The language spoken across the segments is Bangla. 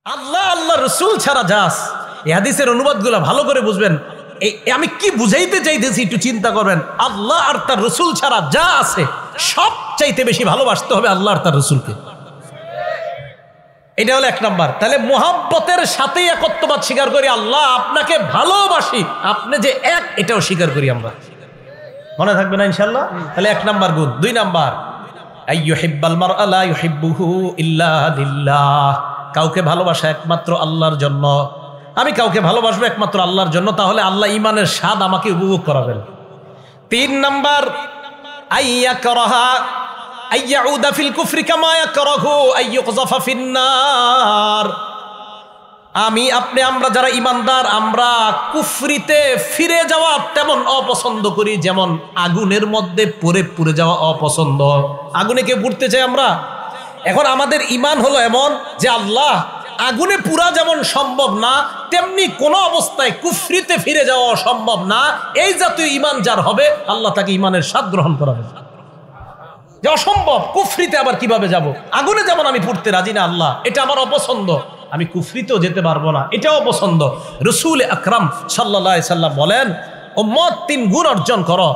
আল্লাহ আল্লাহ রসুল ছাড়া যাস। এই হাদিসের অনুবাদগুলো ভালো করে বুঝবেন। আমি কি বুঝাইতে চাইতেছি একটু চিন্তা করবেন। আল্লাহ আর তার রসুল ছাড়া যা আছে সব চাইতে বেশি ভালোবাসতে হবে আল্লাহ আর তার রসুলকে। এটা হলো এক নাম্বার। তাহলে মোহাব্বতের সাথেই একত্ববাদ স্বীকার করি, আল্লাহ আপনাকে ভালোবাসি, আপনি যে এক এটাও স্বীকার করি আমরা। মনে থাকবে না ইনশাল্লাহ? তাহলে এক নাম্বার গুণ। দুই নাম্বার, আইয়ুহিব্বাল মারআ লা ইউহিব্বুহু ইল্লা লিল্লাহ। কাউকে ভালোবাসা একমাত্র আল্লাহর জন্য। আমি কাউকে ভালোবাসবো একমাত্র আল্লাহর জন্য, তাহলে আল্লাহ ইমানের স্বাদ আমাকে উপভোগ করাবেন। তিন নাম্বার, আইয়াকরাহা আইয়াউদা ফিল কুফরি কামা ইয়াকরাহু আইয়ুকযাফা ফিন্নার। আমি আপনি আমরা যারা ইমানদার, আমরা কুফরিতে ফিরে যাওয়া তেমন অপছন্দ করি যেমন আগুনের মধ্যে পুড়ে পুড়ে যাওয়া অপছন্দ। আগুনে কে পুড়তে চাই আমরা? এখন আমাদের ইমান হলো এমন যে আল্লাহ আগুনে পুরা যেমন সম্ভব না, তেমনি কোনো অবস্থায় কুফরিতে ফিরে যাওয়া সম্ভব না। এই জাতীয় ইমান যার হবে আল্লাহ তাকে ইমানের স্বাদ গ্রহণ করাবে। যে অসম্ভব, কুফরিতে আবার কিভাবে যাব? আগুনে যেমন আমি পুড়তে রাজি না আল্লাহ, এটা আমার অপছন্দ, আমি কুফরিতেও যেতে পারবো না, এটাও অপছন্দ। রাসূল আকরাম সাল্লাল্লাহু আলাইহি সাল্লাম বলেন, উম্মত তিন গুণ অর্জন করো,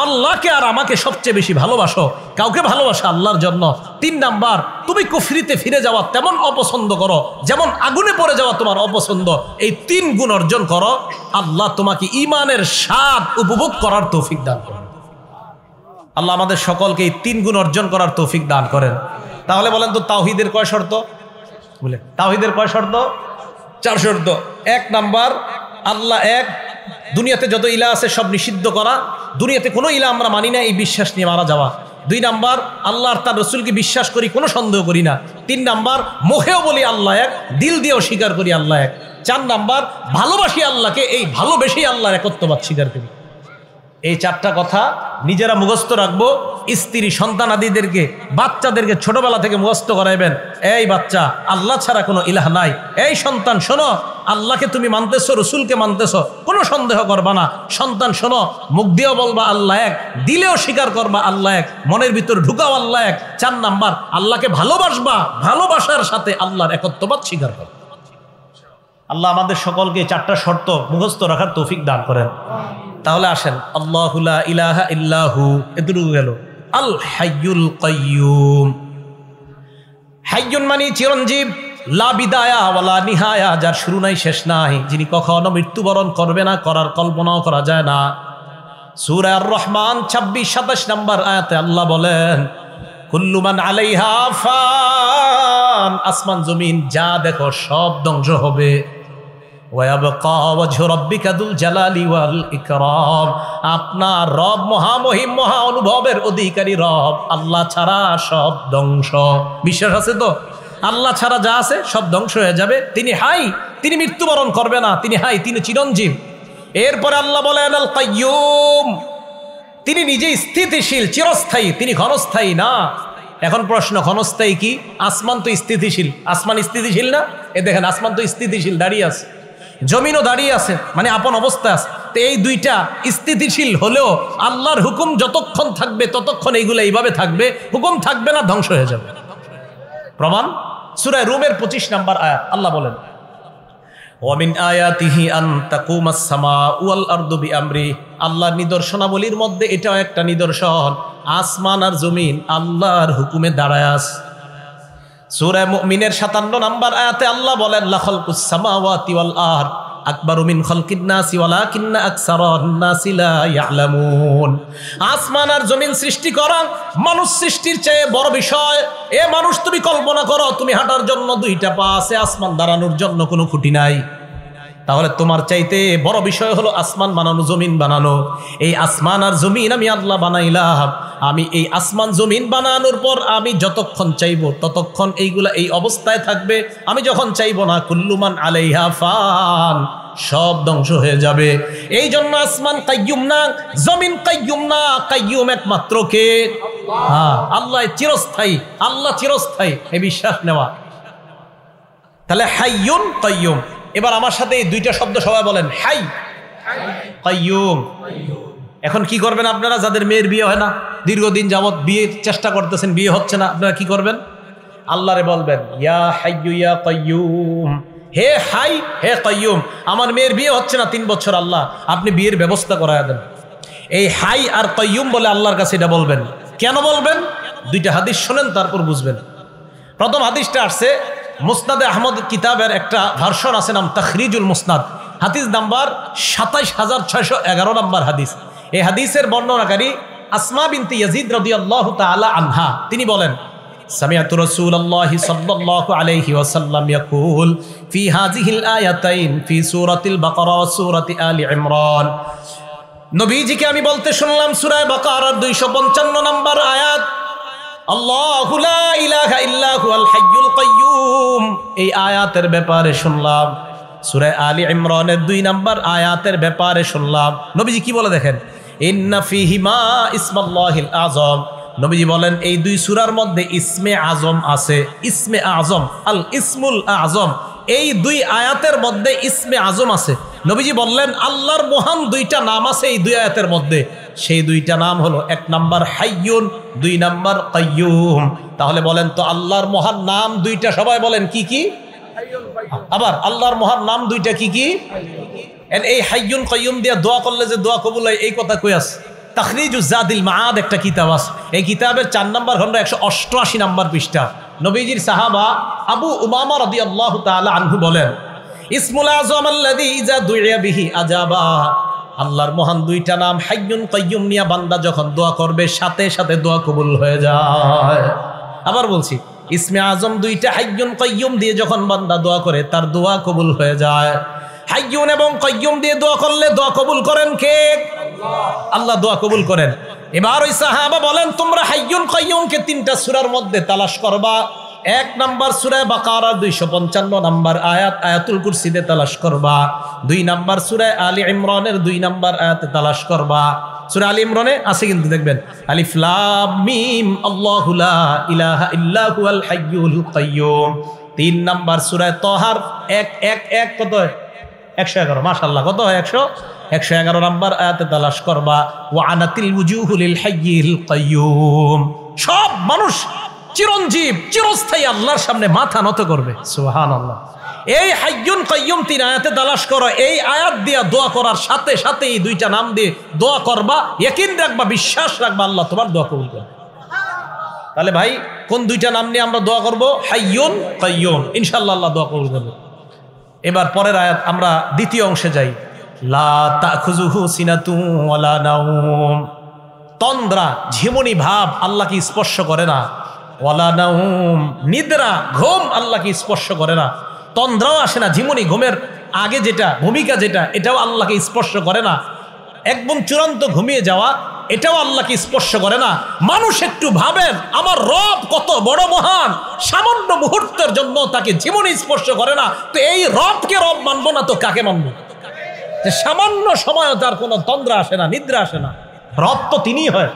আল্লাহকে আর আমাকে সবচেয়ে বেশি ভালোবাসো। কাউকে ভালোবাসো আল্লাহর জন্য। তিন নাম্বার, তুমি কুফরিতে ফিরে যাওয়া তেমন অপছন্দ করো যেমন আগুনে পড়ে যাওয়া তোমার অপছন্দ। এই তিন গুণ অর্জন করো, আল্লাহ তোমাকে ইমানের স্বাদ উপভোগ করার তৌফিক দান করেন। আল্লাহ আমাদের সকলকে এই তিন গুণ অর্জন করার তৌফিক দান করেন। তাহলে বলেন তো তাওহীদের কয় শর্ত? বলে তাওহীদের কয় শর্ত? 4 শর্ত। এক নাম্বার, আল্লাহ এক, দুনিয়াতে যত ইলাহ আছে সব নিষিদ্ধ করা, দুনিয়াতে কোনো ইলাহ আমরা মানি না, এই বিশ্বাস নিয়ে মারা যাওয়া। 2 নাম্বার, আল্লাহ আর তার রসুলকে বিশ্বাস করি, কোনো সন্দেহ করি না। 3 নাম্বার, মুখেও বলি আল্লাহ এক, দিল দিয়েও স্বীকার করি আল্লাহ এক। 4 নাম্বার, ভালোবাসি আল্লাহকে, এই ভালোবেসেই আল্লাহর একত্ববাদ স্বীকার করি। এই 4টা কথা নিজেরা মুখস্থ রাখবো, স্ত্রী সন্তান আদিদেরকে, বাচ্চাদেরকে ছোটবেলা থেকে মুখস্থ করাইবেন। এই বাচ্চা, আল্লাহ ছাড়া কোনো ইলাহ নাই। এই সন্তান শোনো, আল্লাহকে তুমি মানতেছো, রসুলকে মানতেছো, কোনো সন্দেহ করবা না। সন্তান শোনো, মুখ দিয়েও বলবা আল্লাহ এক, দিলেও স্বীকার করবা আল্লাহ এক, মনের ভিতর ঢুকাও আল্লাহ এক। 4 নাম্বার, আল্লাহকে ভালোবাসবা, ভালোবাসার সাথে আল্লাহর একত্ববাদ স্বীকার করবা। আল্লাহ আমাদের সকলকে 4টা শর্ত মুখস্থ রাখার তৌফিক দান করেন। তাহলে আসেন, আল্লাহু লা ইলাহা ইল্লাহু, এতটুকু গেল। আল হাইয়ুল কাইয়ুম। হাইয়ুন মানে চিরঞ্জীব, লা বিদায়া ওয়ালা নিহায়া, যার শুরু নাই শেষ নাই, যিনি কখনো মৃত্যুবরণ করবে না, করার কল্পনাও করা যায় না। সূরা আর-রহমান 26-27 নম্বর আয়াতে আল্লাহ বলেন, কুল্লু মান আলাইহা ফান, আসমান জমিন যা দেখো সব ধ্বংস হবে। ওয়ায়াবকা ওয়াজহু রাব্বিকা যুল জালালি ওয়াল ইকরাম, আপনার রব মহামহিম, মহা অনুভবের অধিকারী রব, আল্লাহ ছাড়া সব ধ্বংস। বিশ্বাস আছে তো? আল্লাহ ছাড়া যা আছে সব ধ্বংস হয়ে যাবে। তিনি হাই, তিনি মৃত্যুবরণ করবে না, তিনি হাই, তিনি চিরঞ্জীব। এরপরে আল্লাহ বলেন আল কাইয়ুম, তিনি নিজে স্থিতিশীল, চিরস্থায়ী, তিনি ক্ষণস্থায়ী না। এখন প্রশ্ন, ক্ষণস্থায়ী কি? আসমান তো স্থিতিশীল, আসমান স্থিতিশীল না? এ দেখেন, আসমান তো স্থিতিশীল, দাঁড়িয়ে আছে, জমিনও দাঁড়িয়ে আছে, মানে আপন অবস্থায় আছে। তো এই দুইটা স্থিতিশীল হলেও আল্লাহর হুকুম যতক্ষণ থাকবে ততক্ষণ এইগুলো এইভাবে থাকবে, হুকুম থাকবে না, ধ্বংস হয়ে যাবে। প্রমাণ সূরা রুমের 25 নম্বর আয়াত, আল্লাহ বলেন, ওয়া মিন আয়াতিহি আন তাকুমাস সামাউ ওয়াল আরদু বিআমরি, আল্লাহর নিদর্শনাবলীর মধ্যে এটাও একটা নিদর্শন, আসমান আর জমিন আল্লাহর হুকুমে দাঁড়ায় আছে। সূরা মুমিনের 57 নম্বর আয়াতে আল্লাহ বলেন, লা খালকুস সামাওয়াতি ওয়াল আরদ আকবারু মিন খালকিন নাসি ওয়ালাকিন্না আকসারান নাসি লা ইয়ালামুন, আসমান আর জমিন সৃষ্টি করা মানুষ সৃষ্টির চেয়ে বড় বিষয়। এ মানুষ, তুমি কল্পনা করো, তুমি হাঁটার জন্য 2টা পা আছে, আসমান দাঁড়ানোর জন্য কোনো খুঁটি নাই। তাহলে তোমার চাইতে বড় বিষয় হলো আসমান বানানো, জমিন বানানো। এই আসমান আর জমিন আমি আল্লাহ বানাইলাম। আমি এই আসমান জমিন বানানোর পর আমি যতক্ষণ চাইবো ততক্ষণ এইগুলা এই অবস্থায় থাকবে। আমি যখন চাইবো না, কুল্লুমান আলাইহা ফান, সব ধ্বংস হয়ে যাবে। এই জন্য আসমান কাইয়ুম না, জমিন কাইয়ুম না, কাইয়ুম একমাত্র কে? হ্যাঁ, আল্লাহ চিরস্থায়ী, আল্লাহ চিরস্থায়ী, এই বিশ্বাস নেওয়া। তাহলে হাইয়ুন কাইয়ুম। এবার আমার সাথে এই 2টা শব্দ সবাই বলেন, হাই কাইয়ুম। এখন কি করবেন আপনারা, যাদের মেয়ের বিয়ে হয় না, দীর্ঘদিন যাবৎ বিয়ের চেষ্টা করতেছেন, বিয়ে হচ্ছে না, আপনারা কি করবেন? আল্লাহরে বলবেন ইয়া হাইয়ু ইয়া কাইয়ুম, হে হাই হে কাইয়ুম, আমার মেয়ের বিয়ে হচ্ছে না 3 বছর, আল্লাহ আপনি বিয়ের ব্যবস্থা করায় দেন। এই হাই আর কাইয়ুম বলে আল্লাহর কাছে এটা বলবেন। কেন বলবেন? দুইটা হাদিস শোনেন, তারপর বুঝবেন। প্রথম হাদিসটা আসছে মুসনাদে আহমদ কিতাবের একটা ভার্সন আছে, নাম তাখরিজুল মুসনাদ, হাদিস নাম্বার 27611 নম্বর হাদিস। এই হাদিসের বর্ণনাকারী আসমা বিনতে ইয়াজিদ রাদিয়াল্লাহু তাআলা আনহা, তিনি বলেন সামিআতু রাসূলুল্লাহি সাল্লাল্লাহু আলাইহি ওয়াসাল্লাম ইয়াকুল ফি হাযিহিল আয়াতাইন ফি সূরাতিল বাকারা ওয়া সূরাতি আলি ইমরান, নবীজিকে আমি বলতে শুনলাম সূরা বাকারার 255 নম্বর আয়াত, আল্লাহু লা ইলাহা ইল্লা হুয়াল হাইয়ুল কাইয়ুম, এই আয়াতের ব্যাপারে শুনলাম। সূরা আলি ইমরানের 2 নম্বর আয়াতের ব্যাপারে শুনলাম। নবীজি কি বলে দেখেন, ইন্না ফীহিমা ইসমাল্লাহিল আযম, নবীজি বলেন এই 2 সূরার মধ্যে ইসমে আজম আছে। ইসমে আজম, আল ইসমুল আজম, এই 2 আয়াতের মধ্যে ইসমে আজম আছে। নবীজি বললেন আল্লাহর মহান 2টা নাম আছে এই 2 আয়াতের মধ্যে। সেই 2টা নাম হলো 1 নাম্বার হাইয়ুন, 2 নাম্বার কাইয়ুম। তাহলে বলেন তো আল্লাহর মহান নাম 2টা, সবাই বলেন কি কি? আবার আল্লাহর মহান নাম 2টা কি কি? এই হাইয়ুন কাইয়ুম দিয়ে দোয়া করলে যে দোয়া কবুল হয়, এই কথা কই আছে? তাখরিজুজ জাদিল মাআদ একটা কিতাব আছে, এই কিতাবের 4 নম্বর খণ্ড 188 নম্বর পৃষ্ঠা। নবীজির সাহাবা আবু উমামা রাদিয়াল্লাহু তাআলা আনহু বলেন ইসমুল আযম আল্লাযী ইযা দুইয়া বিহি আজাবা, আল্লাহর মহান 2টা নাম হাইয়ুন কাইয়ুম নিয়া বান্দা যখন দোয়া করবে সাথে সাথে দোয়া কবুল হয়ে যায়। আবার বলছি, ইসমে আজম 2টা হাইয়ুন কাইয়ুম দিয়ে যখন বান্দা দোয়া করে তার দোয়া কবুল হয়ে যায়। হাইয়ুন এবং কাইয়ুম দিয়ে দোয়া করলে দোয়া কবুল করেন কে? আল্লাহ দোয়া কবুল করেন। এবার ওই সাহাবা বলেন তোমরা হাইয়ুন কাইয়ুমকে 3টা সূরার মধ্যে তালাশ করবা। 1 নাম্বার সূরা বাকারা 255 নাম্বার আয়াত আয়াতুল কুরসিতে তালাশ করবা। 2 নাম্বার সূরা আলী ইমরানের 2 নাম্বার আয়াতে তালাশ করবা। সূরা আলী ইমরানে আছে কিন্তু দেখবেন আলিফ লাম মিম আল্লাহু লা ইলাহা ইল্লা হুয়াল হাইয়ুল কাইয়ুম। 3 নাম্বার সূরা তাহার 1 কত 111, মাশাআল্লাহ কত 111 নাম্বার আয়াতে তালাশ করবা। ওয়া আনাতিল ওয়ুজুহু লিল হাইয়িল কাইয়ুম, সব মানুষ চিরঞ্জীব চিরস্থায়ী আল্লাহর সামনে মাথা নত করবে। সুবহানাল্লাহ। এই হাইয়ুন কাইয়ুম 3 আয়াতে তালাশ করো। এই আয়াত দিয়া দোয়া করার সাথে সাথে এই 2টা নাম দিয়ে দোয়া করবা, ইয়াকিন রাখবা, বিশ্বাস রাখবা আল্লাহ তোমার দোয়া কবুল করবে। তাহলে ভাই কোন 2টা নাম নিয়ে আমরা দোয়া করব? হাইয়ুন কাইয়ুম, ইনশাআল্লাহ আল্লাহ দোয়া কবুল করবে। এবার পরের আয়াত আমরা দ্বিতীয় অংশে যাই। লা তাখুযুহু সিনাতুন ওয়ালা নাওম, তন্দ্রা ঝিমুনি ভাব আল্লাহকে স্পর্শ করে না। ওয়ালা নাওম, নিদ্রা ঘুম আল্লাহকে স্পর্শ করে না। তন্দ্রাও আসে না, ঝিমুনি ঘুমের আগে যেটা ভূমিকা যেটা, এটাও আল্লাহকে স্পর্শ করে না। একদম চূড়ান্ত ঘুমিয়ে যাওয়া, এটাও আল্লাহকে স্পর্শ করে না। মানুষ একটু ভাবেন আমার রব কত বড় মহান, সামান্য মুহূর্তের জন্য তাকে ঝিমুনি স্পর্শ করে না, তো এই রবকে রব মানবো না তো কাকে মানবো? যে সামান্য সময় তার কোনো তন্দ্রা আসে না, নিদ্রা আসে না। রব তো তিনিই হয়,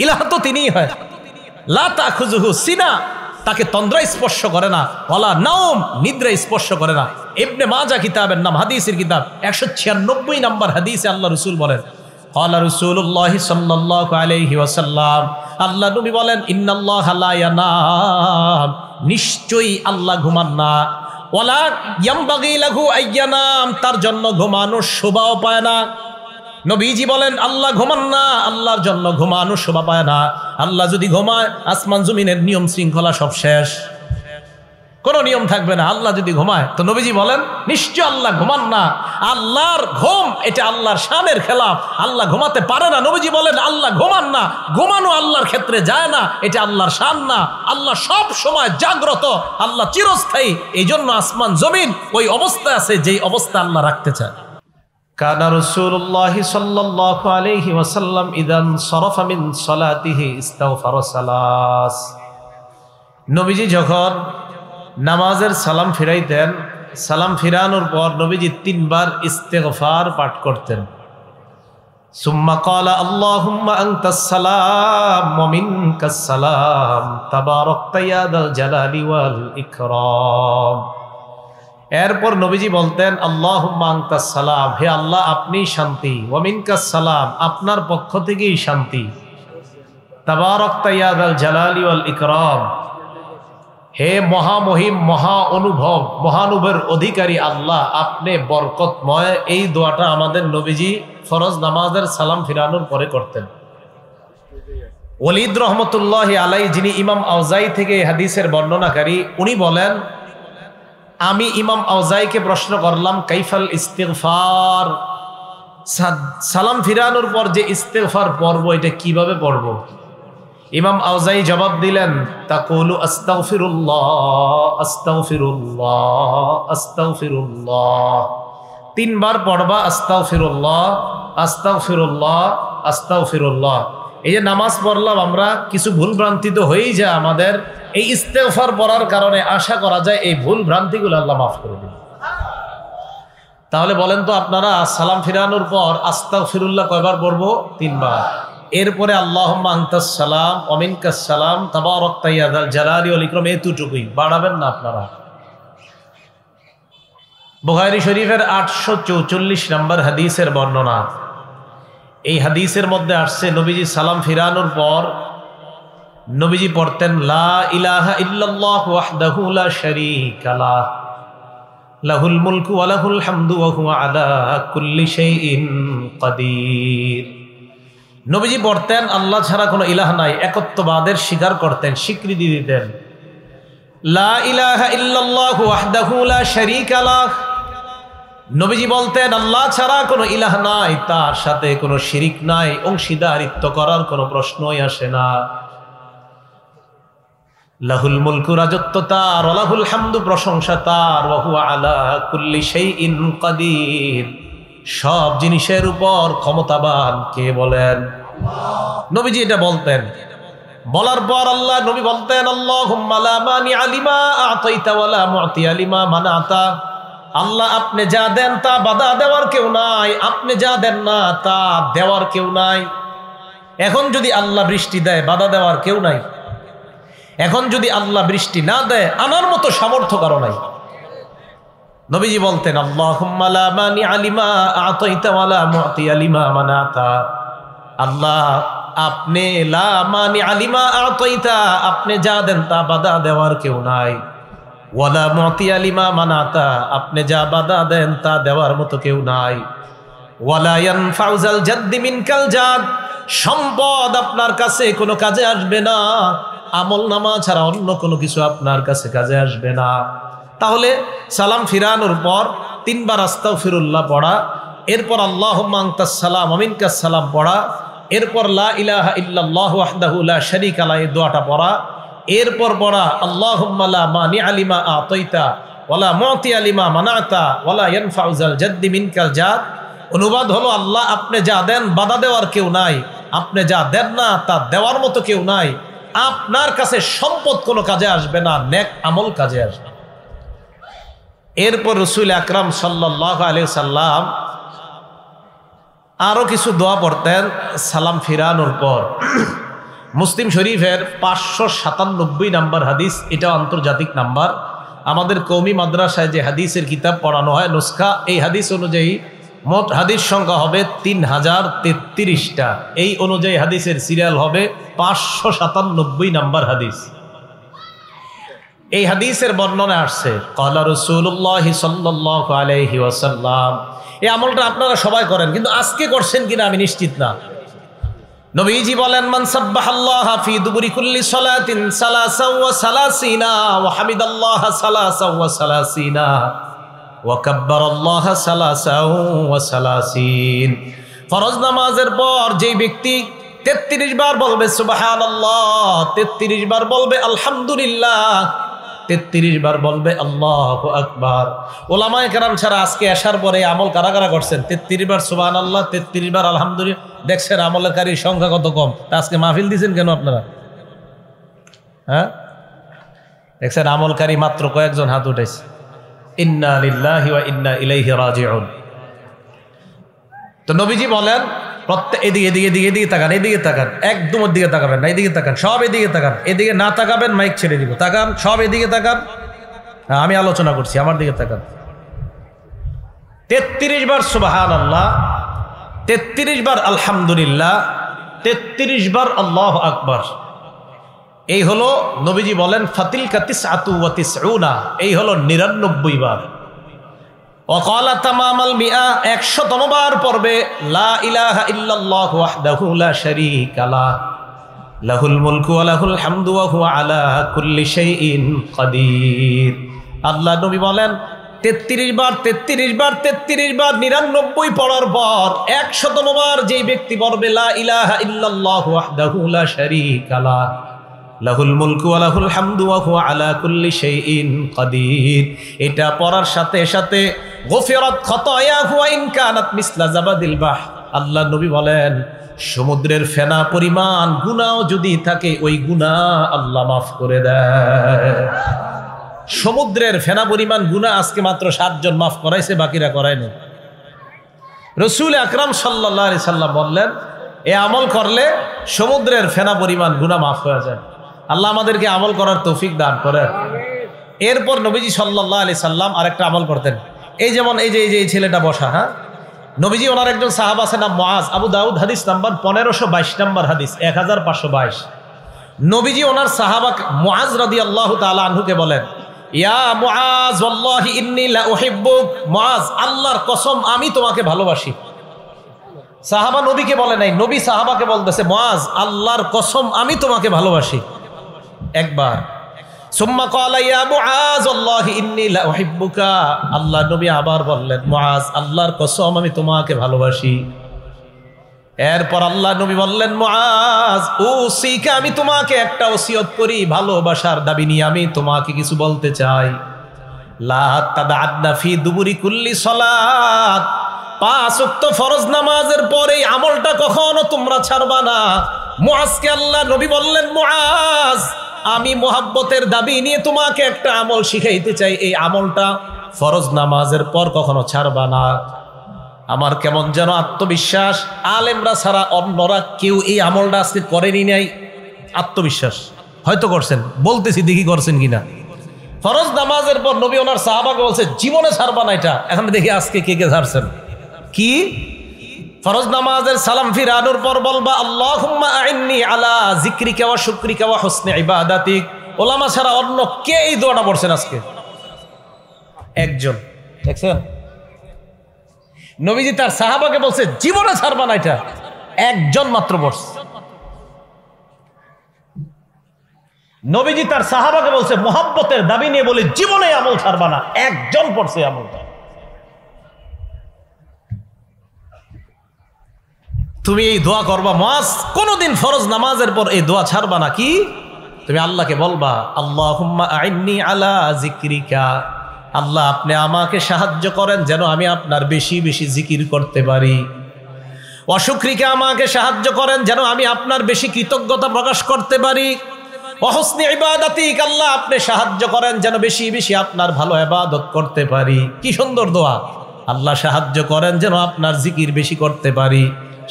ইলাহ তো তিনিই হয়। লা তাখুযুহু সিনা, তাকে তন্দ্রা স্পর্শ করে না। ওয়ালা নাওম, নিদ্রা স্পর্শ করে না। ইবনে মাজাহ কিতাবের নাম, হাদিসের কিতাব 196 নম্বর হাদিসে আল্লাহ রাসূল বলেন ক্বালা রাসূলুল্লাহ সাল্লাল্লাহু আলাইহি ওয়াসাল্লাম, আল্লাহ নবী বলেন ইন্নাল্লাহা লা ইয়ানাম, নিশ্চয়ই আল্লাহ ঘুমান না। ওয়ালা ইয়ামবাগি লাহু আইয়ানাম, তার জন্য ঘুমানোর শোভাও পায় না। নবীজি বলেন আল্লাহ ঘুমান না, আল্লাহর জন্য ঘুমানো শোভা পায় না। আল্লাহ যদি ঘুমায় আসমান জমিনের নিয়ম শৃঙ্খলা সব শেষ, কোনো নিয়ম থাকবে না। আল্লাহ যদি ঘুমায়, তো নবীজি বলেন নিশ্চয় আল্লাহ ঘুমান না। আল্লাহর ঘুম এটা আল্লাহর শানের খেলাফ, আল্লাহ ঘুমাতে পারে না। নবীজি বলেন আল্লাহ ঘুমান না, ঘুমানো আল্লাহর ক্ষেত্রে যায় না, এটা আল্লাহর শান না। আল্লাহ সব সময় জাগ্রত, আল্লাহ চিরস্থায়ী। এই জন্য আসমান জমিন ওই অবস্থায় আছে যেই অবস্থা আল্লাহ রাখতে চায়। কানা রাসূলুল্লাহ সাল্লাল্লাহু আলাইহি ওয়াসাল্লাম ইদান সরাফা মিন সালাতিহি ইস্তাগফারা সালাস, নবীজি যখন নামাজের সালাম ফিরাইতেন, সালাম ফিরানোর পর নবীজি 3 বার ইস্তেগফার পাঠ করতেন। সুম্মা ক্বালা আল্লাহুম্মা আনতাস সালাম ওয়া মিনকাস সালাম তাবারাকতা ইয়া যাল জালালি ওয়াল ইকরাম। এরপর নবীজি বলতেন আল্লাহুম্মা আনতাস সালাম, হে আল্লাহ আপনি শান্তি, ওয়া মিনকাস সালাম, আপনার পক্ষ থেকেই শান্তি, তাবারাকতা ইয়া যাল জালালি ওয়াল ইকরাম, হে মহামহিম মহা অনুভব মহানুভবের অধিকারী আল্লাহ, আপনি বরকতময়। এই দোয়াটা আমাদের নবীজি ফরজ নামাজের সালাম ফিরানোর পরে করতেন। ওয়ালিদ রহমতুল্লাহ আলাই, যিনি ইমাম আউজাই থেকে হাদিসের বর্ণনাকারী, উনি বলেন, আমি ইমাম আউজাইকে প্রশ্ন করলাম, কাইফাল ইস্তিগফার, সালাম ফিরানোর পর যে ইস্তিগফার পড়ব এটা কিভাবে পড়ব? ইমাম আউজাই জবাব দিলেন, তাকুলু আস্তাগফিরুল্লাহ আস্তাগফিরুল্লাহ আস্তাগফিরুল্লাহ, 3 বার পড়বা আস্তাগফিরুল্লাহ আস্তাগফিরুল্লাহ আস্তাগফিরুল্লাহ। এই যে নামাজ পড়লাম আমরা, কিছু ভুল ভ্রান্তি তো হয়েই যায় আমাদের, এই ইস্তেগফার পড়ার কারণে আশা করা যায় এই ভুল ভ্রান্তিগুলো আল্লাহ মাফ করে দিন। তাহলে বলেন তো আপনারা, সালাম ফিরানোর পর আস্তাগফিরুল্লাহ কয়বার পড়বো? 3 বার। এরপরে আল্লাহুম্মা আনতাস সালাম ওয়া মিনকাস সালাম তাবারাকতা ইয়া যাল জালালি ওয়াল ইকরাম, এতটুকুই, বাড়াবেন না আপনারা। বুখারী শরীফের 844 নম্বর হাদিসের বর্ণনা। এই হাদিসের মধ্যে আসছে, নবীজি সালাম ফিরানোর পর নবীজি পড়তেন, লা ইলাহা ইল্লাল্লাহ ওয়াহদাহু লা শারীকা লাহ লাহুল মুলকু ওয়া লাহুল হামদু ওয়া হুয়া আলা কুল্লি শাইইন কাদির। নবীজি পড়তেন, আল্লাহ ছাড়া কোনো ইলাহ নাই, একত্ববাদের স্বীকার করতেন, স্বীকৃতি দিতেন। লা ইলাহা ইল্লাল্লাহ ওয়াহদাহু লা শারীকা লাহ, নবীজি বলতেন আল্লাহ ছাড়া কোনো ইলাহ নাই, তার সাথে কোনো শিরিক নাই, অংশীদারিত্ব করার কোনো প্রশ্নই আসে না। লাহুল মুলকু, রাজত্ব তার, ওয়া লাহুল হামদু, প্রশংসা তার, ওয়া হুয়া আলা কুল্লি শাইইন কাদির, সব জিনিসের উপর ক্ষমতাবান কে বলেন? নবীজি এটা বলতেন। বলার পর আল্লাহ নবী বলতেন, আল্লাহুম্মা লা মানিআ লিমা আ'তাইতা ওয়া লা মু'তিয়া লিমা মানা'তা, আল্লাহ আপনি যা দেন তা বাধা দেওয়ার কেউ নাই, আপনি যা দেন না তা দেওয়ার কেউ নাই। এখন যদি আল্লাহ বৃষ্টি দেয়, বাধা দেওয়ার কেউ নাই। এখন যদি আল্লাহ বৃষ্টি না দেয়, আনার মতো সামর্থ্য কারো নাই। নবীজি বলতেন, আল্লাহুম্মা লা মানিআ লিমা আ'তাইতা ওয়া লা মু'তিয়া লিমা মানা'তা, আল্লাহ আপনি লা মানিআ লিমা আ'তাইতা, আপনি যা দেন তা বাধা দেওয়ার কেউ নাই, ওয়ালা মু'তিয়া লিমা মানা'তা, আপনি যা বাধা দেন তা দেওয়ার মতো কেউ নাই, ওয়ালা ইয়ানফা'ু যাল জাদ্দি মিনকাল জাদ, সম্পদ আপনার কাছে কোনো কাজে আসবে না, আমল নামা ছাড়া অন্য কোনো কিছু আপনার কাছে কাজে আসবে না। তাহলে সালাম ফিরানোর পর 3 বার আস্তাগফিরুল্লাহ পড়া, এরপর আল্লাহুম্মা আনতাস সালাম ওয়া মিনকাস সালাম পড়া, এরপর লা ইলাহা ইল্লাল্লাহু ওয়াহদাহু লা শারীকা লাহু, এই দোয়াটা পড়া, এরপর পড়া আল্লাহুম্মা লা মানিআ লিমা আ'তাইতা ওয়া লা মু'তিয়া লিমা মানা'তা ওয়া লা ইয়ানফা'ু যাল জাদ্দি মিনকাল জাদ। অনুবাদ হলো, আল্লাহ আপনি যা দেন বাধা দেওয়ার কেউ নাই, আপনি যা দেন না তা দেওয়ার মতো কেউ নাই, আপনার কাছে সম্পদ কোনো কাজে আসবে না, নেক আমল কাজে আসবে। এরপর রাসূল আকরাম সাল্লাল্লাহু আলাইহি সাল্লাম আরো কিছু দোয়া পড়তেন সালাম ফিরানোর পর। মুসলিম শরীফের 597 নম্বর হাদিস, এটা আন্তর্জাতিক নাম্বার। আমাদের কওমি মাদ্রাসায় যে হাদিসের কিতাব পড়ানো হয় নুসখা, এই হাদিস অনুযায়ী মোট হাদিস সংখ্যা হবে 3033টা। এই অনুযায়ী হাদিসের সিরিয়াল হবে 597 নম্বর হাদিস। এই হাদিসের বর্ণনা আসছে, ক্বালা রাসূলুল্লাহ সাল্লাল্লাহু আলাইহি ওয়াসাল্লাম। এই আমলটা আপনারা সবাই করেন, কিন্তু আজকে করছেন কিনা আমি নিশ্চিত না। নবীজি বলেন, মান সাব্বাহাল্লাহা ফি দুবুরি কুল্লি সালাতিন সালাসাও ওয়া সালাসিনা ওয়া হামিদাল্লাহা সালাসাও ওয়া সালাসিনা ওয়া কাব্বারাল্লাহা সালাসাও ওয়া সালাসিন। ফরজ নামাজের পর যেই ব্যক্তি 33 বার বলবে সুবহানাল্লাহ, 33 বার বলবে আলহামদুলিল্লাহ, 33 বার বলবে আল্লাহু আকবার। ওলামায়ে কেরাম ছাড়া আজকে আসার পরে আমল কারা কারা করছেন? 33 বার সুবহানাল্লাহ, 33 বার আলহামদুলিল্লাহ। দেখছেন আমলকারীর সংখ্যা কত কম। আজকে মাহফিল দিয়েছেন কেন আপনারা? হ্যাঁ, দেখছেন আমলকারী মাত্র কয়েকজন হাত উঠেছে। ইন্না লিল্লাহি ওয়া ইন্না ইলাইহি রাজিউন। তো নবীজি বলেন, প্রত্যেক এদিকে তাকান, এদিকে তাকান, একদম ওর দিকে তাকাবেন না, এদিকে তাকান, সব এদিকে তাকান। এদিকে না তাকাবেন মাইক ছেড়ে দিব। তাকান, সব এদিকে তাকান। আমি আলোচনা করছি, আমার দিকে তাকান। 33 বার সুবহানাল্লাহ, 33 বার আলহামদুলিল্লাহ, 33 বার আল্লাহু আকবার। এই হলো নবীজি বলেন ফাতিলকা তিসআতু ওয়া তিসউনা, এই হলো 99 বার। ওয়াকালা তামামাল মিআ, 100তম বার পড়বে লা ইলাহা ইল্লাল্লাহু ওয়াহদাহু লা শারীকা লাহ লাহুল মুলকু ওয়া লাহুল হামদু ওয়া হুয়া আলা কুল্লি শাইইন কাদির। আল্লাহ নবী বলেন 33 বার 33 বার 33 বার 99 পড়ার পর 100তম বার যেই ব্যক্তি পড়বে লা ইলাহা ইল্লাল্লাহু ওয়াহদাহু লা শারীকা লাহ লাহুল মুলকু ওয়া লাহুল হামদু ওয়া হুয়া আলা কুল্লি শাইইন কাদির, এটা পড়ার সাথে সাথে গফিরাত খাতায়াহু ওয়া ইন কানাত মিসলা জাবাদিল বাহ। আল্লাহ নবী বলেন সমুদ্রের ফেনা পরিমাণ গুনাহ যদি থাকে ওই গুনাহ আল্লাহ মাফ করে দেয়। সমুদ্রের ফেনা পরিমাণ গুনাহ আজকে মাত্র 7 জন মাফ করাইছে, বাকিরা করায়নি। রাসূল আকরাম সাল্লাল্লাহু আলাইহি সাল্লাম বললেন এই আমল করলে সমুদ্রের ফেনা পরিমাণ গুনাহ মাফ হয়ে যায়। আল্লাহ আমাদেরকে আমল করার তৌফিক দান করেন। এরপর নবীজি সাল্লাল্লাহু আলাইহি সাল্লাম আরেকটা আমল করতেন, এই যেমন এই যে এই ছেলেটা বসা, হ্যাঁ, নবীজি ওনার একজন সাহাবা আছে নাম মুআজ, আবু দাউদ হাদিস নাম্বার 1522 নম্বর হাদিস 1522। নবীজি ওনার সাহাবা মুআজ রাদিয়াল্লাহু তাআলা আনহুকে বলেন ইয়া মুআজ ওয়াল্লাহি ইন্নী লা উহিব্বুক, মুআজ আল্লাহর কসম আমি তোমাকে ভালোবাসি। সাহাবা নবীকে বলে নাই, নবী সাহাবাকে বলতেছে মুআজ আল্লাহর কসম আমি তোমাকে ভালোবাসি একবার। সুম্মা ক্বালা ইয়া মুআজ ওয়াল্লাহি ইন্নী লা উহিব্বুকা, আল্লাহ নবী আবার বললেন মুআজ আল্লাহর কসম আমি তোমাকে ভালোবাসি। এরপর আল্লাহ নবী বললেন মুআজ উসিকা, আমি তোমাকে একটা ওসিয়ত করি, ভালোবাসার দাবি নিয়ে আমি তোমাকে কিছু বলতে চাই। লা তাদআদনা ফি দুবুরি কুল্লি সালাত, 5 ওয়াক্ত ফরজ নামাজের পরে এই আমলটা কখনো তোমরা ছাড়বা না। মুআজকে আল্লাহ নবী বললেন মুআজ আমি মোহাব্বতের দাবি নিয়ে তোমাকে একটা আমল শিখাইতে চাই, এই আমলটা ফরজ নামাজের পর কখনো ছাড়বা না। আমার কেমন যেন আত্মবিশ্বাস, আলেমরা ছাড়া অন্যরা কেউ এই আমলটা আজকে করেনি নাই। আত্মবিশ্বাস হয়তো করছেন, বলতেছি দেখি করছেন কিনা। ফরজ নামাজের পর নবী ওনার সাহাবাকে বলছে জীবনে ছাড়বা না এটা। এখন দেখি আজকে কে কে ছাড়ছেন। কি ফরজ নামাজের সালাম ফিরানোর পর বলবা আল্লাহুম্মা আইন্নি আলা যিকরিকা ওয়া শুকরিকা ওয়া হুসনি ইবাদাতিক। ওলামা ছাড়া অন্য কে এই দোয়াটা পড়ছেন আজকে? একজন। দেখছেন নবীজি তার সাহাবাকে বলছে জীবনে ছাড়বা না এটা, একজন মাত্র পড়ছে। নবীজি তার সাহাবাকে বলছে মোহাব্বতের দাবি নিয়ে বলে জীবনে আমল ছাড়বা না, একজন পড়ছে আমলটা। তুমি এই দোয়া করবা মুআজ, কোনদিন ফরজ নামাজের পর এই দোয়া ছাড়বা না। কি তুমি আল্লাহকে বলবা আল্লাহুম্মা আইন্নি আলা যিকরিকা, আল্লাহ আপনি আমাকে সাহায্য করেন যেন আমি আপনার বেশি বেশি জিকির করতে পারি। ওয়া শুকরিকা, আমাকে সাহায্য করেন যেন আমি আপনার বেশি কৃতজ্ঞতা প্রকাশ করতে পারি। ওয়া হুসনি ইবাদাতিক, আল্লাহ আপনি সাহায্য করেন যেন বেশি বেশি আপনার ভালো ইবাদত করতে পারি। কি সুন্দর দোয়া। আল্লাহ সাহায্য করেন যেন আপনার জিকির বেশি করতে পারি,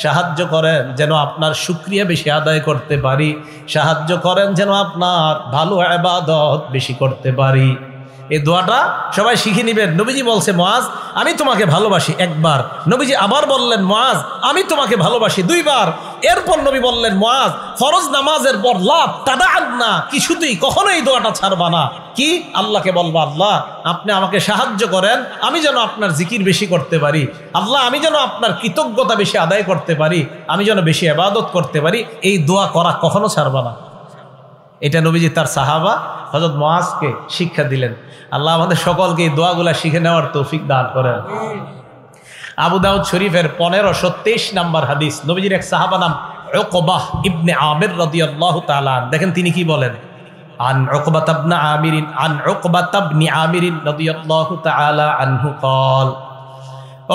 সাহায্য করেন যেন আপনার শুকরিয়া বেশি আদায় করতে পারি, সাহায্য করেন যেন আপনার ভালো ইবাদত বেশি করতে পারি। এই দোয়াটা সবাই শিখে নেবেন। নবীজি বলছে মুআজ আমি তোমাকে ভালোবাসি একবার, নবীজি আবার বললেন মুআজ আমি তোমাকে ভালোবাসি 2 বার। এরপর নবী বললেন মুআজ ফরজ নামাজের পর লা তাদআদনা, কিছুতেই কখনো এই দোয়াটা ছাড়বা না। কি আল্লাহকে বলবা আল্লাহ আপনি আমাকে সাহায্য করেন আমি যেন আপনার জিকির বেশি করতে পারি, আল্লাহ আমি যেন আপনার কৃতজ্ঞতা বেশি আদায় করতে পারি, আমি যেন বেশি ইবাদত করতে পারি। এই দোয়া করা কখনো ছাড়বা না। এটা নবীজি তার সাহাবা হযরত মুআজকে শিক্ষা দিলেন। আল্লাহ আমাদের সকলকে এই দোয়াগুলা শিখে নেওয়ার তৌফিক দান করেন। আবু দাউদ শরীফের 1523 নম্বর হাদিস, নবীজির এক সাহাবা নাম উকবাহ ইবনে আমির রাদিয়াল্লাহু তাআলা, দেখেন তিনি কি বলেন। আন উকবাহ ইবনে আমির আন উকবাহ ইবনে আমির রাদিয়াল্লাহু তাআলা আনহু قال,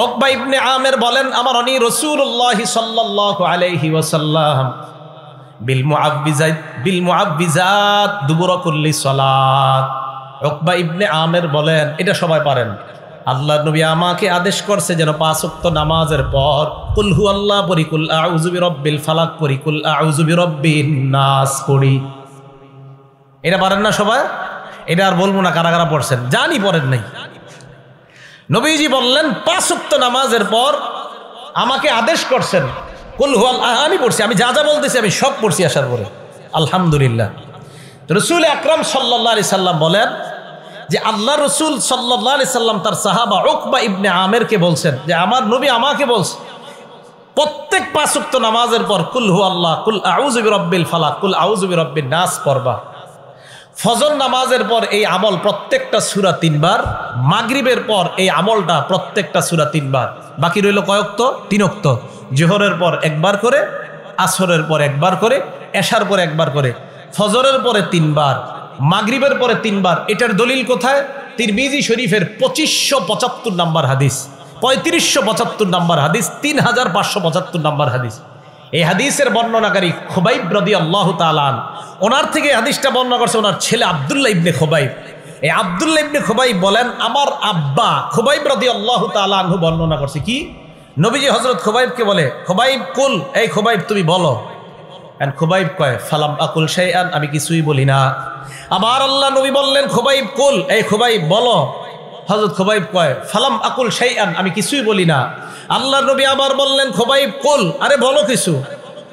উকবাহ ইবনে আমির বলেন আমারনি রাসূলুল্লাহ সাল্লাল্লাহু আলাইহি ওয়াসাল্লাম বিল মুআব্বিজাত দুবুরা কুল্লি সালাত। উকবাহ ইবনে আমির বলেন এটা সবাই পারেন, আল্লাহ নবী আমাকে আদেশ করছে যেন 5 ওয়াক্ত নামাজের পর কুল হু আল্লাহ পড়ি, কুল আউযু বিরাব্বিল ফালাক পড়ি, কুল আউযু বিরাব্বিন নাস পড়ি। এটা পারেন না সবাই? এটা আর বলবো না কারা কারা পড়ছেন, জানি পড়েন নাই। নবীজি বললেন 5 ওয়াক্ত নামাজের পর আমাকে আদেশ করছেন কুল হু আল্লাহ, আমি পড়ছি, আমি যা যা বলতেছি আমি সব পড়ছি আসার পরে আলহামদুলিল্লাহ। রসুল আকরাম সাল্লাল্লাহু আলাইহি সাল্লাম বলেন যে আল্লাহ রসুল সাল্লাল্লাহু আলাইহি সাল্লাম তার সাহাবা উকবা ইবনে আমেরকে বলছেন যে আমার নবী আমাকে বলছে প্রত্যেক 5 ওয়াক্ত নামাজের পর কুল হু আল্লাহ, কুল আউযু বিরাব্বিল ফালাক, কুল আউযু বিরাব্বিন নাস পড়বা। ফজর নামাজের পর এই আমল প্রত্যেকটা সূরা 3 বার, মাগরিবের পর এই আমলটা প্রত্যেকটা সূরা 3 বার। বাকি রইল কয় ওয়াক্ত? 3 ওয়াক্ত। জোহরের পর একবার করে, আসরের পর একবার করে, এশার পর একবার করে, ফজরের পরে 3 বার, মাগরিবের পরে 3 বার। এটার দলিল কোথায়? তিরমিজি শরীফের 2575 নম্বর হাদিস, 3575 নম্বর হাদিস, 3575 নম্বর হাদিস। এই হাদিসের বর্ণনাকারী খুবাইব রাদিয়াল্লাহু তাআলা আন, ওনার থেকে হাদিসটা বর্ণনা করছে ওনার ছেলে আব্দুল্লাহ ইবনে খুবাইব। এই আব্দুল্লাহ ইবনে খুবাইব বলেন আমার আব্বা খুবাইব রাদিয়াল্লাহু তাআলা আনহু বর্ণনা করছে কি, নবীজি হযরত খুবাইবকে বলে খুবাইব কুল, এই খুবাইব তুমি বলো। খুবাইব কয় ফালাম আকুল শাইআন, আমি কিছুই বলি না। আবার আল্লাহ নবী বললেন খুবাইব কুল, এই খুবাইব বলো। হযরত খুবাইব কয় ফালাম আকুল শাইআন, আমি কিছুই বলি না। আল্লাহ নবী আবার বললেন খুবাইব কুল, আরে বলো কিছু।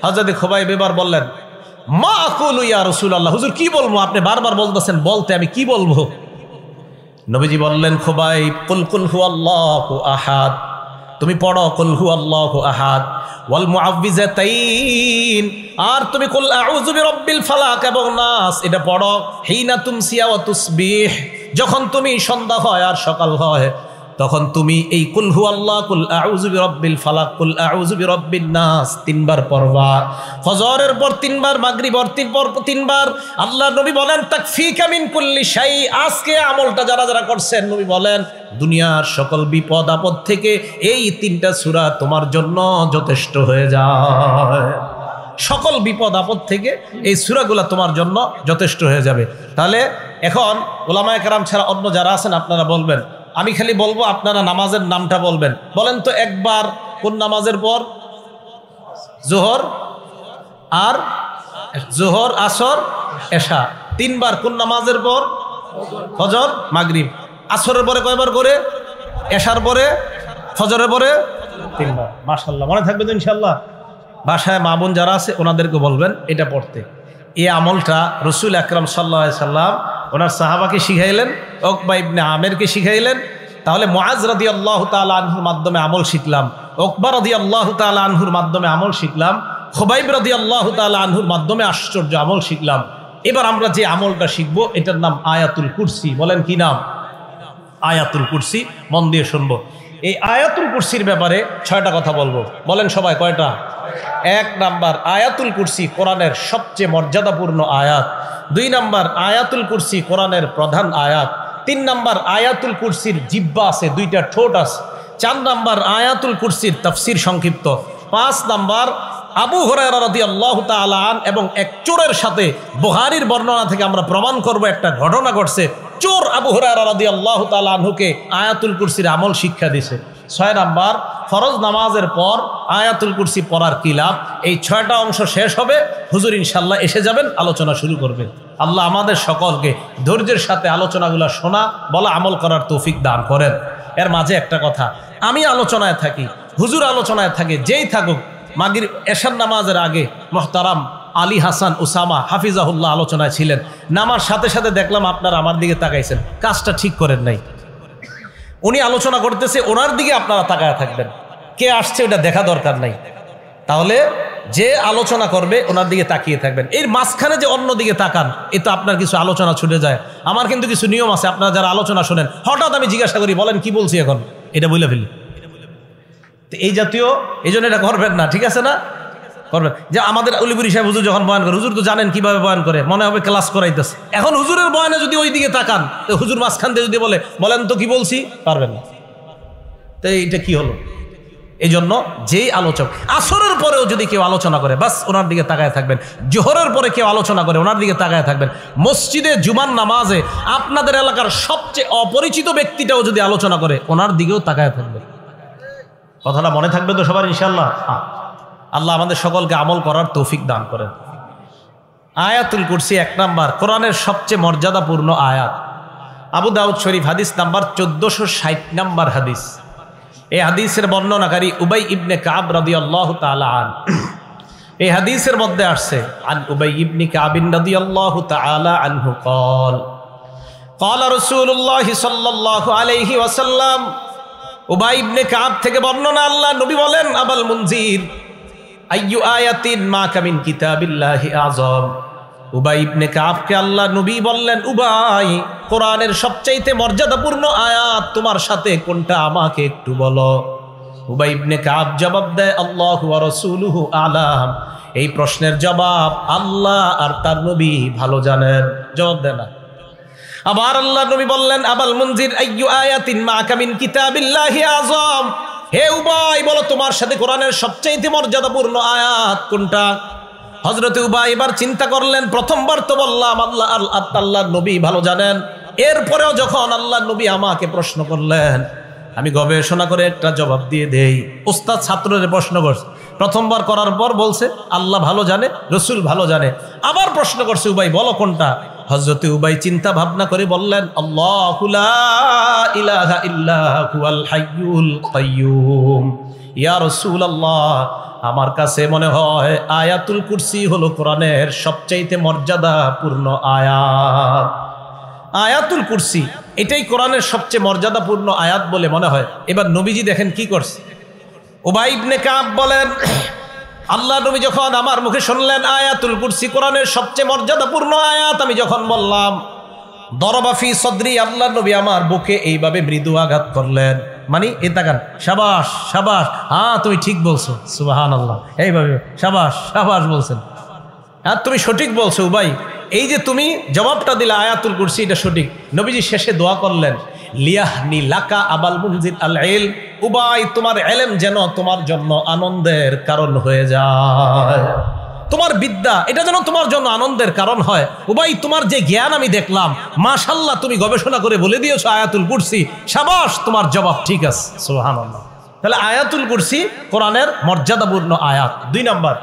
হযরত খুবাইব এবার বললেন মা আকুলু ইয়া রাসূলুল্লাহ, হুজুর কি বলবো, আপনি বারবার বলতেছেন বলতে, আমি কি বলবো। নবীজি বললেন খুবাইব কুল কুল হুয়াল্লাহু আহাদ, তুমি পড়ো কুল হুয়াল্লাহু আহাদ ওয়াল মুআউযিযাতাইন, আর তুমি কুল আউযু বিরাব্বিল ফালাক এবং নাস এটা পড়ো। হিনা তুমসিয়া ওয়া তুসবিহ, যখন তুমি সন্ধ্যা হয় আর সকাল হয় তখন তুমি এই কুল হুয়াল্লাহ, কুল আউযু বিরাব্বিল ফালাক, কুল আউযু বিরাব্বিন নাস 3 বার পড়বা। ফজরের পর 3 বার, মাগরিবের পর 3 বার। আল্লাহ নবী বলেন তাকফিকা মিন কুল্লি শাই, আজকে আমলটা যারা যারা করছেন নবী বলেন দুনিয়ার সকল বিপদ আপদ থেকে এই 3টা সূরা তোমার জন্য যথেষ্ট হয়ে যায়। সকল বিপদ আপদ থেকে এই সূরাগুলো তোমার জন্য যথেষ্ট হয়ে যাবে। তাহলে এখন উলামায়ে কেরাম ছাড়া অন্য যারা আছেন আপনারা বলবেন, আমি খালি বলবো আপনারা নামাজের নামটা বলবেন। বলেন তো একবার কোন নামাজের পর? জোহর আর জোহর, আসর, এশা। 3 বার কোন নামাজের পর? ফজর, মাগরিব। আসরের পরে কয়বার করে? এশার পরে, ফজরের পরে 3 বার। মাশাআল্লাহ, মনে থাকবে তো ইনশাআল্লাহ। বাসায় মা বোন যারা আছে ওনাদেরকে বলবেন এটা পড়তে। এই আমলটা রসুল আকরাম সাল্লাল্লাহু আলাইহি সাল্লাম ওনার সাহাবাকে শিখাইলেন, উকবা ইবনে আমেরকে শিখাইলেন। তাহলে মুআজ রাদিয়াল্লাহু তাআলা আনহুর মাধ্যমে আমল শিখলাম, উকবা রাদিয়াল্লাহু তাআলা আনহুর মাধ্যমে আমল শিখলাম, খুবাইব রাদিয়াল্লাহু তাআলা আনহুর মাধ্যমে আশ্চর্য আমল শিখলাম। এবার আমরা যে আমলটা শিখব এটার নাম আয়াতুল কুরসি। বলেন কি নাম? আয়াতুল কুরসি। মন দিয়ে শুনবো। এই আয়াতুল কুরসির ব্যাপারে 6টা কথা বলবো। বলেন সবাই কয়টা? 1 নাম্বার, আয়াতুল কুরসি কোরআনের সবচেয়ে মর্যাদাপূর্ণ আয়াত। 2 নাম্বার, আয়াতুল কুরসি কোরআনের প্রধান আয়াত। 3 নাম্বার, আয়াতুল কুরসির জিহ্বা আছে, 2টা ঠোঁট আছে। 4 নাম্বার, আয়াতুল কুরসির তাফসীর সংক্ষিপ্ত। 5 নাম্বার, আবু হুরায়রা রাদিয়াল্লাহু তাআলা আন এবং এক চোরের সাথে বুখারীর বর্ণনা থেকে আমরা প্রমাণ করব একটা ঘটনা ঘটছে। চোর আবু হুরায়রা রাদিয়াল্লাহু তাআলা আনহুকে আয়াতুল কুরসির আমল শিক্ষা দিয়েছে। 6 নাম্বার, ফরজ নামাজের পর আয়াতুল কুরসি পড়ার কি লাভ। এই 6টা অংশ শেষ হবে, হুজুর ইনশাআল্লাহ এসে যাবেন, আলোচনা শুরু করবেন। আল্লাহ আমাদের সকলকে ধৈর্যের সাথে আলোচনাগুলো শোনা, বলা, আমল করার তৌফিক দান করেন। এর মাঝে একটা কথা, আমি আলোচনায় থাকি, হুজুর আলোচনায় থাকে, যেই থাকুক, মাগরিব এশার নামাজের আগে মুহতারাম আলী হাসান ওসামা হাফিজাহুল্লাহ আলোচনায় ছিলেন। নামার সাথে সাথে দেখলাম আপনারা আমার দিকে তাকাইছেন, কাজটা ঠিক করেন নাই। উনি আলোচনা করতেছে, ওনার দিকে আপনারা তাকায় থাকবেন। কে আসছে ওটা দেখা দরকার নাই। তাহলে যে আলোচনা করবে ওনার দিকে তাকিয়ে থাকবেন। এর মাঝখানে যে অন্য দিকে তাকান, এ তো আপনার কিছু আলোচনা ছুটে যায়। আমার কিন্তু কিছু নিয়ম আছে, আপনারা যারা আলোচনা শোনেন হঠাৎ আমি জিজ্ঞাসা করি বলেন কি বলছি এখন, এটা বলে ফেলি। তো এই জাতীয়, এই জন্য এটা করবেন না, ঠিক আছে না? করবেন। যে আমাদের উলিপুরি সাহেব হুজুর যখন বয়ান করে, হুজুর তো জানেন কিভাবে বয়ান করে, মনে হবে ক্লাস করাইতেছে। এখন হুজুরের বয়ানে যদি ওই দিকে তাকান, তো হুজুর মাঝখান দিয়ে যদি বলেন তো কি বলছি, পারবেন না। তো এটা কি হলো? এই জন্য যেই আলোচক আসরের পরেও যদি কেউ আলোচনা করে, বাস ওনার দিকে তাকায় থাকবেন। জোহরের পরে কেউ আলোচনা করে, ওনার দিকে তাকায় থাকবেন। মসজিদে জুমার নামাজে আপনাদের এলাকার সবচেয়ে অপরিচিত ব্যক্তিটাও যদি আলোচনা করে, ওনার দিকেও তাকায় থাকবেন। কথাটা মনে থাকবে তো সবার ইনশাআল্লাহ? আল্লাহ আমাদের সকলকে আমল করার তৌফিক দান করেন। আয়াতুল কুরসি 1 নাম্বার, কোরআনের সবচেয়ে মর্যাদাপূর্ণ আয়াত। আবু দাউদ শরীফ হাদিস নাম্বার 1460 নাম্বার হাদিস। এই হাদিসের বর্ণনাকারী উবাই ইবনে কাব রাদিয়াল্লাহু তাআলা আন। এই হাদিসের মধ্যে আসছে আন উবাই ইবনে কাব রাদিয়াল্লাহু তাআলা আনহু قال قال رسول الله صلى الله عليه وسلم উবাই ইবনে কাব থেকে বর্ণনা, আল্লাহ নবী বলেন, আবাল মুনজির আইয়ু আয়াতিন মা কামিন কিতাবিল্লাহি আযম। উবাই ইবনে কাবকে আল্লাহ নবী বললেন, উবাই, কোরআনের সবচাইতে মর্যাদাপূর্ণ আয়াত তোমার সাথে কোনটা আমাকে একটু বলো। উবাই ইবনে কাব জবাব দেয়, আল্লাহু ওয়া রাসূলুহু আলাম। এই প্রশ্নের জবাব আল্লাহ আর তার নবী ভালো জানেন, জবাব দেয় না। আবার আল্লাহ নবী বললেন, আবাল মুনজির আইয়ু আয়াতিন মাকা মিন কিতাবিল্লাহি আযম। হে উবাই, বলো তোমার সাথে কোরআনের সবচেয়ে মর্যাদাপূর্ণ আয়াত কোনটা? হযরতে উবাই এবার চিন্তা করলেন, প্রথমবার তো বললাম আল্লাহর নবী ভালো জানেন, এরপরেও যখন আল্লাহর নবী আমাকে প্রশ্ন করলেন, আমি গবেষণা করে একটা জবাব দিয়ে দেই। উস্তাদ ছাত্রদের প্রশ্ন করছে, প্রথমবার করার পর বলছে আল্লাহ ভালো জানে, রসুল ভালো জানে। আবার প্রশ্ন করছে, উবাই বলো কোনটা? হযরতে উবাই চিন্তা ভাবনা করে বললেন, আল্লাহু লা ইলাহা ইল্লা হুয়াল হাইয়ুল কাইয়্যুম। ইয়া রাসূলুল্লাহ, আমার কাছে মনে হয় আয়াতুল কুরসি হলো কোরআনের সবচাইতে মর্যাদাপূর্ণ আয়াত। আয়াতুল কুরসি এটাই কোরআনের সবচেয়ে মর্যাদাপূর্ণ আয়াত বলে মনে হয়। এবার নবীজি দেখেন কি করছে। উবাই ইবনে কাব বলেন, আল্লাহ নবী যখন আমার মুখে শুনলেন আয়াতুল কুরসি কোরআনের সবচেয়ে মর্যাদাপূর্ণ আয়াত, আমি যখন বললাম, দরবা ফি সদরি, আল্লাহ নবী আমার বুকে এইভাবে মৃদু আঘাত করলেন। মানে এ তাকান, শাবাশ শাবাশ, হ্যাঁ তুমি ঠিক বলছো, সুবহানাল্লাহ, এইভাবে শাবাশ শাবাশ বলছেন, হ্যাঁ তুমি সঠিক বলছো উবাই, এই যে তুমি জবাবটা দিলে আয়াতুল কুরসি এটা সঠিক। নবীজি শেষে দোয়া করলেন, লিয়াহনি লাকা আবাল মুনজির আল ইলম। উবাই, তোমার ইলম যেন তোমার জন্য আনন্দের কারণ হয়ে যায়, তোমার বিদ্যা এটা যেন তোমার জন্য আনন্দের কারণ হয়। উবাই, তোমার যে জ্ঞান আমি দেখলাম, মাশাআল্লাহ, তুমি গবেষণা করে বলে দিয়েছো আয়াতুল কুরসি, শাবাশ, তোমার জবাব ঠিক আছে, সুবহানাল্লাহ। তাহলে আয়াতুল কুরসি কোরআনের মর্যাদাপূর্ণ আয়াত। 2 নম্বর,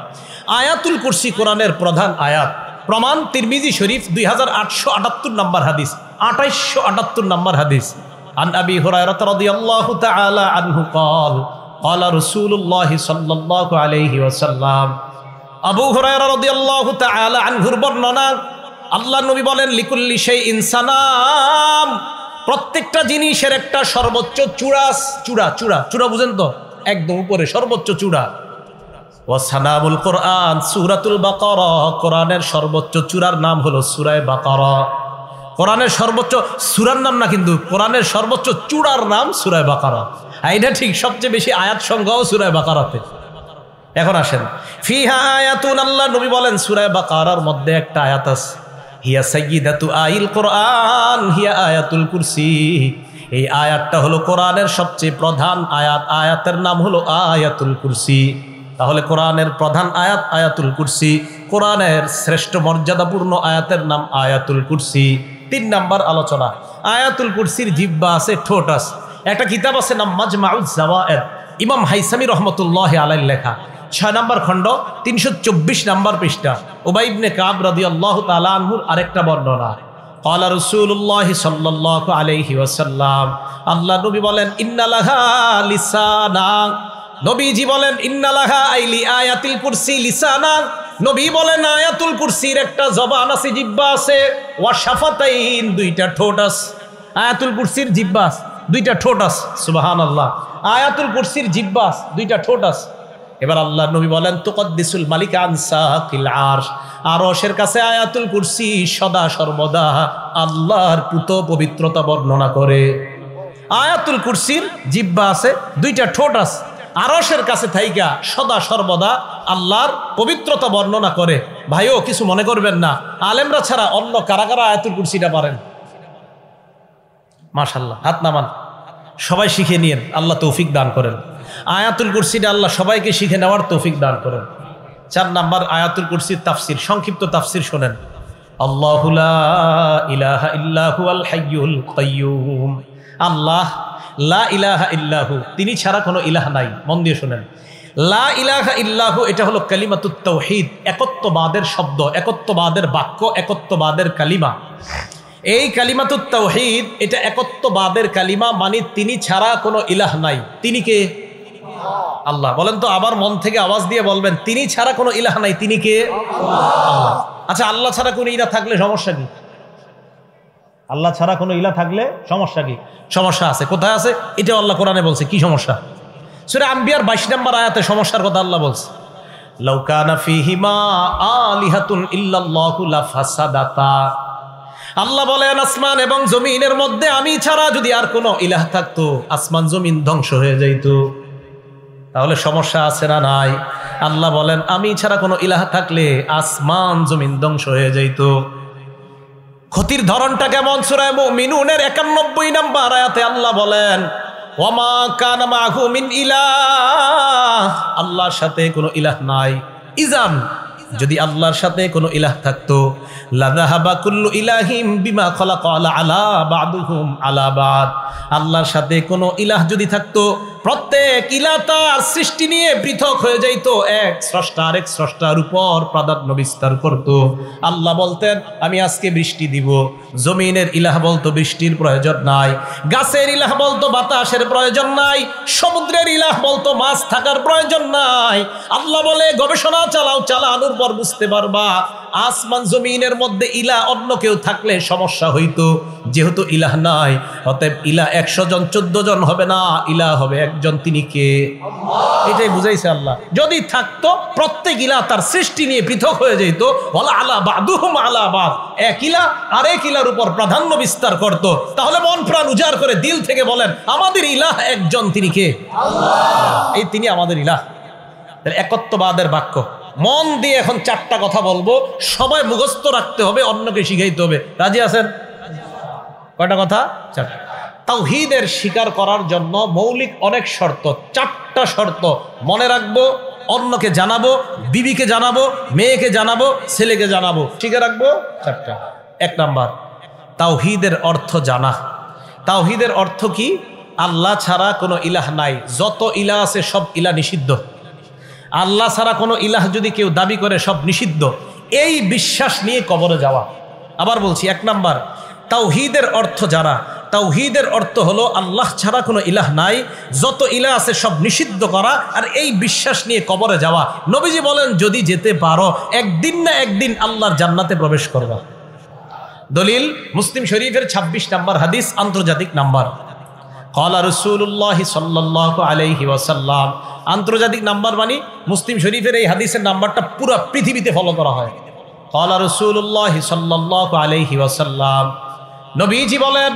আয়াতুল কুরসি কোরআনের প্রধান আয়াত। প্রমাণ তিরমিজি শরীফ 2878 নম্বর হাদিস, 2878 নম্বর হাদিস। আন আবি হুরায়রা রাদিয়াল্লাহু তাআলা আনহু قال قال رسول الله صلى الله عليه وسلم। আবু হুরায়রা রাদিয়াল্লাহু তাআলা আনহুর বর্ণনা, আল্লাহর নবী বলেন, লিকুল্লি শাইইন সানাম। প্রত্যেকটা জিনিসের একটা সর্বোচ্চ চূড়া, চূড়া চূড়া চূড়া বুঝেন তো, একদম উপরে সর্বোচ্চ চূড়া। ওয়াসানামুল কোরআন সূরাতুল বাকারা, কোরআনের সর্বোচ্চ চূড়ার নাম হলো সূরা বাকারা। কোরআনের সর্বোচ্চ সূরার নাম না, কিন্তু কোরআনের সর্বোচ্চ চূড়ার নাম সূরা বাকারা। এটা ঠিক, সবচেয়ে বেশি আয়াত সংখ্যাও সূরা বাকারাতে। এখন আসেন, ফিহা আয়াতুন, আল্লাহ নবী বলেন সূরা বাকারার মধ্যে একটা আয়াত আছে, হিয়া সাইয়্যিদাতু আইল কোরআন হিয়া আয়াতুল কুরসি। এই আয়াতটা হলো কোরআনের সবচেয়ে প্রধান আয়াত, আয়াতের নাম হলো আয়াতুল কুরসি। তাহলে কোরআনের প্রধান আয়াত আয়াতুল কুরসি, কোরআনের শ্রেষ্ঠ মর্যাদাপূর্ণ আয়াতের নাম আয়াতুল কুরসি। 3 নম্বর আলোচনা, আয়াতুল কুরসির জিহ্বা আছে, ঠোঁট আছে। একটা কিতাব আছে নাম মাজমাউজ জাওয়ায়েদ, ইমাম হাইসামি রহমতুল্লাহ আলাইহির লেখা, 6 নম্বর খণ্ড, 324 নম্বর পৃষ্ঠা। উবাই ইবনে কাব রাদিয়াল্লাহু তাআলা আনহুর আরেকটা বর্ণনা, ক্বালা রাসূলুল্লাহ সাল্লাল্লাহু আলাইহি ওয়াসাল্লাম, আল্লাহ নবী বলেন, ইন্নালাহা লিসানা। নবীজি বলেন, ইন্নালাহা আইলি আয়াতুল কুরসি লিসানা। নবী বলেন, আয়াতুল কুরসির একটা জবান আছে, জিহ্বা আছে, ওয়া শাফাতাইন, 2টা ঠোঁট আছে। আয়াতুল কুরসির জিহ্বা আছে, 2টা ঠোঁট আছে, সুবহানাল্লাহ। আয়াতুল কুরসির জিহ্বা আছে, 2টা ঠোঁট আছে। এবার আল্লাহ নবী বলেন, তুকদ্দিসুল মালিক আন সাকিল আরশ। আরশের কাছে আয়াতুল কুরসি সদা সর্বদা আল্লাহর পুত পবিত্রতা বর্ণনা করে। আয়াতুল কুরসির জিহ্বা আছে, 2টা ঠোঁট আছে, আরশের কাছে থাইকা সদা সর্বদা আল্লাহর পবিত্রতা বর্ণনা করে। ভাইও কিছু মনে করবেন না, আলেমরা ছাড়া অন্য কারা কারা আয়াতুল কুরসিটা পারেন? মাশাআল্লাহ, হাত নামান, সবাই শিখে নিয়েন, আল্লাহ তৌফিক দান করেন। আয়াতুল কুরসিটা আল্লাহ সবাইকে শিখে নেওয়ার তৌফিক দান করেন। 4 নম্বর, আয়াতুল কুরসির তাফসির, সংক্ষিপ্ত তাফসির শোনেন। আল্লাহু লা ইলাহা ইল্লা হুয়াল হাইয়ুল কাইয়্যুম। আল্লাহ লা ইলাহা ইল্লাহু, তিনি ছাড়া কোনো ইলাহ নাই। মন দিয়ে শোনেন, লা ইলাহা ইল্লাহু এটা হলো কালিমাতুত তাওহীদ, একত্ববাদের শব্দ, একত্ববাদের বাক্য, একত্ববাদের কালিমা। এই কালিমাতুত তাওহীদ এটা একত্ববাদের কালিমা, মানে তিনি ছাড়া কোনো ইলাহ নাই। তিনি কে? আল্লাহ। বলেন তো আবার মন থেকে আওয়াজ দিয়ে বলবেন, তিনি ছাড়া কোনো ইলাহ নাই, তিনি কে? আল্লাহ। আচ্ছা, আল্লাহ ছাড়া কোনো ইলাহ থাকলে সমস্যা কি? আল্লাহ ছাড়া কোনো ইলাহ থাকলে সমস্যা কি? সমস্যা আছে। কোথায় আছে? এটা আল্লাহ কোরআনে বলছে। কি সমস্যা? সূরা আম্বিয়ার 22 নম্বর আয়াতে সমস্যার কথা আল্লাহ বলছে। লাউ কানা ফীহিমা আলিহাতুন ইল্লাল্লাহু লাফাসাদাতা। আল্লাহ বলেন, আসমান এবং জমিনের মধ্যে আমি ছাড়া যদি আর কোনো ইলাহ থাকতো, আসমান জমিন ধ্বংস হয়ে যাইত। তাহলে সমস্যা আছে না নাই? আল্লাহ বলেন, আমি ছাড়া কোনো ইলাহ থাকলে আসমান জমিন ধ্বংস হয়ে যাইত। ক্ষতির ধরনটা কেমন? সূরা মুমিনুনের 91 নম্বর আয়াতে আল্লাহ বলেন, ওয়ামা কানা মাহু মিন ইলাহ। আল্লাহর সাথে কোনো ইলাহ নাই। ইজান, যদি আল্লাহর সাথে কোনো ইলাহ থাকতো, লাযাহাবা কুল্লু ইলাহিম বিমা খালাকা আলা বাদুহুম আলা বাদ। আল্লাহর সাথে কোনো ইলাহ যদি থাকতো, প্রত্যেক ইলাহ তার সৃষ্টি নিয়ে পৃথক হয়ে যাইত, এক স্রষ্টা আরেক স্রষ্টার উপর প্রাধান্য বিস্তার করত। আল্লাহ বলতেন, আমি আজকে বৃষ্টি দিব। জমিনের ইলাহ বলতো বৃষ্টির প্রয়োজন নাই। গাছের ইলাহ বলতো বাতাসের প্রয়োজন নাই। সমুদ্রের ইলাহ বলতো মাছ থাকার প্রয়োজন নাই। আল্লাহ বলে, গবেষণা চালাও, চালানোর পর বুঝতে পারবা আসমান জমিনের মধ্যে ইলাহ অন্য কেউ থাকলে সমস্যা হইতো। যেহেতু ইলাহ নাই, অতএব ইলাহ 100 জন 14 জন হবে না, ইলাহ হবে একজন, তিনি কে? আল্লাহ। এটাই বুঝাইছে আল্লাহ। যদি থাকতো, প্রত্যেক ইলাহ তার সৃষ্টি নিয়ে পৃথক হয়ে যেত। ওয়ালা আলা বাদুহুম আলা বাদ, এক ইলাহ আরেক ইলাহর উপর প্রাধান্য বিস্তার করত। তাহলে মন প্রাণ উজাড় করে দিল থেকে বলেন, আমাদের ইলাহ একজন, তিনি কে? আল্লাহ। এই তিনি আমাদের ইলাহ। একত্ববাদের বাক্য। মন দিয়ে এখন 4টা কথা বলবো, সবাই মুখস্থ রাখতে হবে, অন্যকে শিখাইতে হবে। রাজি আছেন? কয়টা কথা? 4টা। তাওহীদের স্বীকার করার জন্য মৌলিক অনেক শর্ত, 4টা শর্ত মনে রাখবো, অন্যকে জানাবো, বিবিকে জানাবো, মেয়েকে জানাবো, ছেলেকে জানাবো। শিখে রাখবো 4টা। 1 নাম্বার, তাওহীদের অর্থ জানা। তাওহীদের অর্থ কি? আল্লাহ ছাড়া কোনো ইলাহ নাই। যত ইলাহ আছে সব ইলাহ নিষিদ্ধ। আল্লাহ ছাড়া কোনো ইলাহ যদি কেউ দাবি করে, সব নিষিদ্ধ। এই বিশ্বাস নিয়ে কবরে যাওয়া। আবার বলছি, 1 নাম্বার, তাওহীদের অর্থ জানা। তাওহীদের অর্থ হলো আল্লাহ ছাড়া কোনো ইলাহ নাই, যত ইলাহ আছে সব নিষিদ্ধ করা, আর এই বিশ্বাস নিয়ে কবরে যাওয়া। নবীজি বলেন, যদি যেতে পারো, একদিন না একদিন আল্লাহর জান্নাতে প্রবেশ করবা। দলিল মুসলিম শরীফের 26 নম্বর হাদিস, আন্তর্জাতিক নাম্বার। ক্বালা রাসূলুল্লাহ সাল্লাল্লাহু আলাইহি ওয়াসাল্লাম। আন্তর্জাতিক নাম্বার মানে মুসলিম শরীফের এই হাদিসের নাম্বারটা পুরো পৃথিবীতে ফলো করা হয়। ক্বালা রাসূলুল্লাহ সাল্লাল্লাহু আলাইহি ওয়াসাল্লাম, নবীজি বলেন,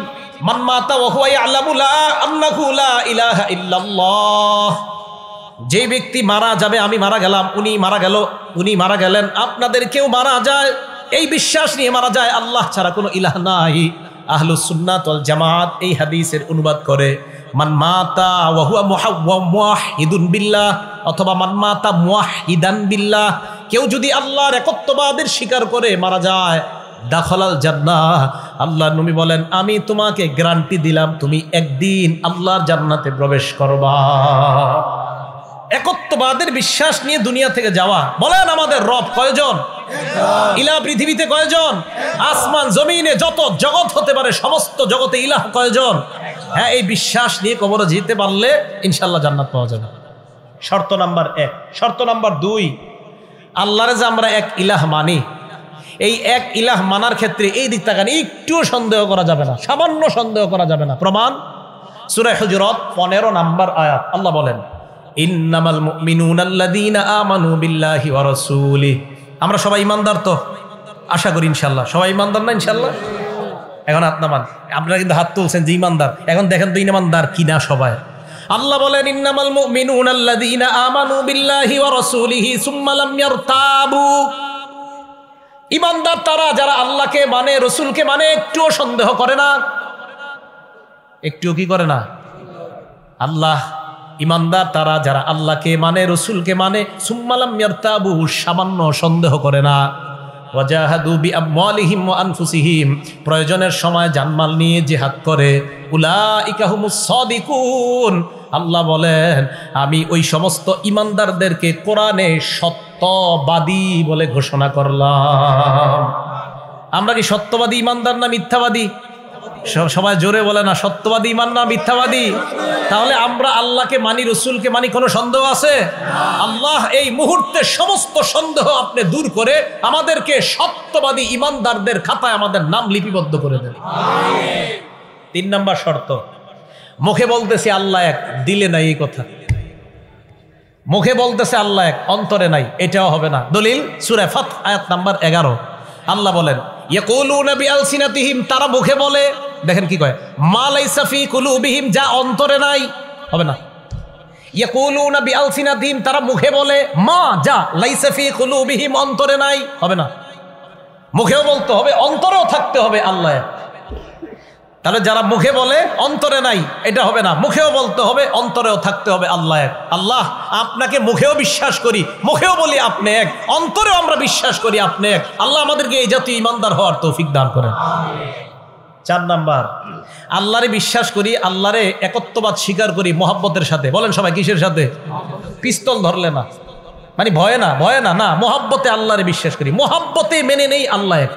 মান মাতা ওয়া হুয়া ইয়ালামু লা আন্নাহু লা ইলাহা ইল্লাল্লাহ। যে ব্যক্তি মারা যাবে, আমি মারা গেলাম, উনি মারা গেল, উনি মারা গেলেন, আপনাদের কেউ মারা যায়, এই বিশ্বাস নিয়ে মারা যায় আল্লাহ ছাড়া কোনো ইলাহ নাই। আহলুস সুন্নাত ওয়াল জামাত এই হাদিসের অনুবাদ করে, মান মাতা ওয়া হুয়া মুওয়াহহিদুন বিল্লাহ, অথবা মান মাতা মুওয়াহহিদান বিল্লাহ। কেউ যদি আল্লাহর একত্ববাদের স্বীকার করে মারা যায়, দাখালাল জান্নাহ। আল্লাহর নবী বলেন, আমি তোমাকে গ্যারান্টি দিলাম, তুমি একদিন আল্লাহর জান্নাতে প্রবেশ করবা। একত্ববাদের বিশ্বাস নিয়ে দুনিয়া থেকে যাওয়া। বলেন, আমাদের রব কয়জন? ইলাহ পৃথিবীতে কয়জন? আসমান জমিনে যত জগৎ হতে পারে, সমস্ত জগতে ইলাহ কয়জন? হ্যাঁ, এই বিশ্বাস নিয়ে কবরে যেতে পারলে ইনশাআল্লাহ জান্নাত পাওয়া যাবে। শর্ত নাম্বার 1। শর্ত নাম্বার 2, আল্লাহরে যে আমরা এক ইলাহ মানি, এই এক ইলাহ মানার ক্ষেত্রে এই দিক তাকান, একটুও সন্দেহ করা যাবে না, সামান্য সন্দেহ করা যাবে না। প্রমাণ সূরা হুজুরাত 15 নম্বর আয়াত। আল্লাহ বলেন, ইন্নামাল মুমিনুনা আল্লাযীনা আমানু বিল্লাহি ওয়া রাসূলিহি। আমরা সবাই ইমানদার তো? আশা করি ইনশাআল্লাহ। সবাই ইমানদার না ইনশাআল্লাহ? এখন হাত নামান। আপনারা কিন্তু হাত তুলছেন যে ইমানদার। এখন দেখেন তো ইমানদার কিনা সবাই। আল্লাহ বলেন, ইন্নামাল মুমিনুনা আল্লাযীনা আমানু বিল্লাহি ওয়া রাসূলিহি সুম্মা লাম ইয়ারতাবু। ইমানদার তারা যারা আল্লাহকে মানে, রসুলকে মানে, একটুও সন্দেহ করে না। একটুও কি করে না? আল্লাহ ইমানদার তারা যারা আল্লাহকে মানে, রসুলকে মানে, সুম্মা লাম ইয়ারতাবু, সামান্য সন্দেহ করে না। ওয়াজাহাদু বিআমওয়ালিহিম ওয়া আনফুসিহিম, প্রয়োজনের সময় জানমাল নিয়ে জিহাদ করে। উলাইকা হুমুস সাদিকুন। আল্লাহ বলেন, আমি ওই সমস্ত ইমানদারদেরকে কোরআনে সত্যবাদী বলে ঘোষণা করলাম। আমরা কি সত্যবাদী ইমানদার না মিথ্যাবাদী? সবাই জোরে বলে না সত্যবাদী ইমান না মিথ্যাবাদী? তাহলে আমরা আল্লাহকে মানি, রসুলকে মানি, কোনো সন্দেহ আছে? আল্লাহ এই মুহূর্তে সমস্ত সন্দেহ আপনি দূর করে আমাদেরকে সত্যবাদী ইমানদারদের খাতায় আমাদের নাম লিপিবদ্ধ করে দেন। 3 নম্বর শর্ত, মুখে বলতেছি আল্লাহ এক, দিলে নাই এই কথা। মুখে বলতেছে আল্লাহ এক, অন্তরে নাই, এটাও হবে না। দলিল সূরা ফাত আয়াত নাম্বার 11। আল্লাহ বলেন ইয়াকুলুনা বিআলসিনাতিহিম, তারা মুখে বলে, দেখেন কি কয়, মা লাইসা ফি কুলুবিহিম, যা অন্তরে নাই, হবে না। ইয়াকুলুনা বিআলসিনাতিহিম, তারা মুখে বলে, মা যা লাইসা ফি কুলুবিহিম, অন্তরে নাই, হবে না। মুখেও বলতে হবে, অন্তরেও থাকতে হবে আল্লাহ এক। তাহলে যারা মুখে বলে অন্তরে নাই, এটা হবে না। মুখেও বলতে হবে, অন্তরেও থাকতে হবে আল্লাহ এক। আল্লাহ আপনাকে মুখেও বিশ্বাস করি, মুখেও বলি আপনি এক, অন্তরেও আমরা বিশ্বাস করি আপনি এক। আল্লাহ আমাদেরকে এই জাতীয় ইমানদার হওয়ার তৌফিক দান করেন। 4 নাম্বার, আল্লাহরে বিশ্বাস করি, আল্লাহরে একত্ববাদ স্বীকার করি মহব্বতের সাথে। বলেন সবাই কিসের সাথে? পিস্তল ধরলে না, মানে ভয়ে না, ভয়ে না, না, মহব্বতে আল্লাহরে বিশ্বাস করি, মহব্বতে মেনে নেই আল্লাহ এক।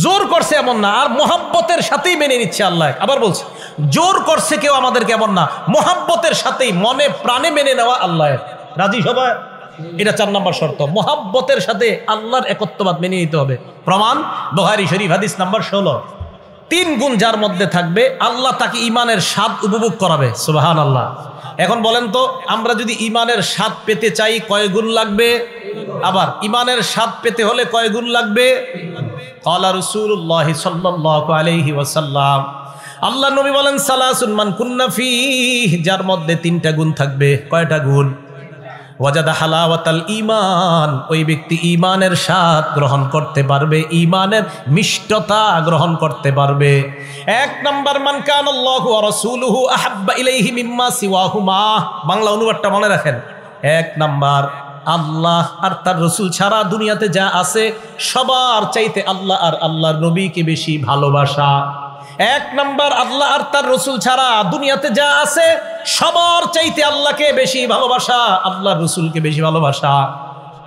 জোর করছে এমন না, আর মহব্বতের সাথেই মেনে নিচ্ছে আল্লাহ। আবার বলছে জোর করছে কেউ আমাদেরকে এমন না, মহব্বতের সাথেই মনে প্রাণে মেনে নেওয়া আল্লাহ। রাজি সবাই? এটা 4 নম্বর শর্ত, মহব্বতের সাথে আল্লাহর একত্ববাদ মেনে নিতে হবে। প্রমাণ বুখারী শরীফ হাদিস নাম্বার 16। 3 গুণ যার মধ্যে থাকবে আল্লাহ তাকে ইমানের স্বাদ উপভোগ করাবে। সুবহানাল্লাহ। এখন বলেন তো, আমরা যদি ইমানের স্বাদ পেতে চাই কয় গুণ লাগবে? আবার ইমানের স্বাদ পেতে হলে কয় গুণ লাগবে? ক্বালা রাসূলুল্লাহ সাল্লাল্লাহু আলাইহি ওয়াসাল্লাম, আল্লাহ নবী বলেন সালাসুন মান কুন্না ফীহি, যার মধ্যে 3টা গুণ থাকবে। কয়টা গুণ? ওয়াজাদা হালাওয়াতাল ঈমান, ওই ব্যক্তি ঈমানের স্বাদ গ্রহণ করতে পারবে, ঈমানের মিষ্টতা গ্রহণ করতে পারবে। 1 নাম্বার, মান কানাল্লাহু ওয়া রাসূলুহু আহাব্বা ইলাইহি মিম্মা সিওয়াহুমা। বাংলা অনুবাদটা মনে রাখেন। 1 নাম্বার, আল্লাহ আর তার রসুল ছাড়া দুনিয়াতে যা আছে সবার চাইতে আল্লাহ আর আল্লাহর নবীকে বেশি ভালোবাসা। 1 নাম্বার, আল্লাহ আর তার রসুল ছাড়া দুনিয়াতে যা আছে সবার চাইতে আল্লাহকে বেশি ভালোবাসা, আল্লাহর রসুলকে বেশি ভালোবাসা।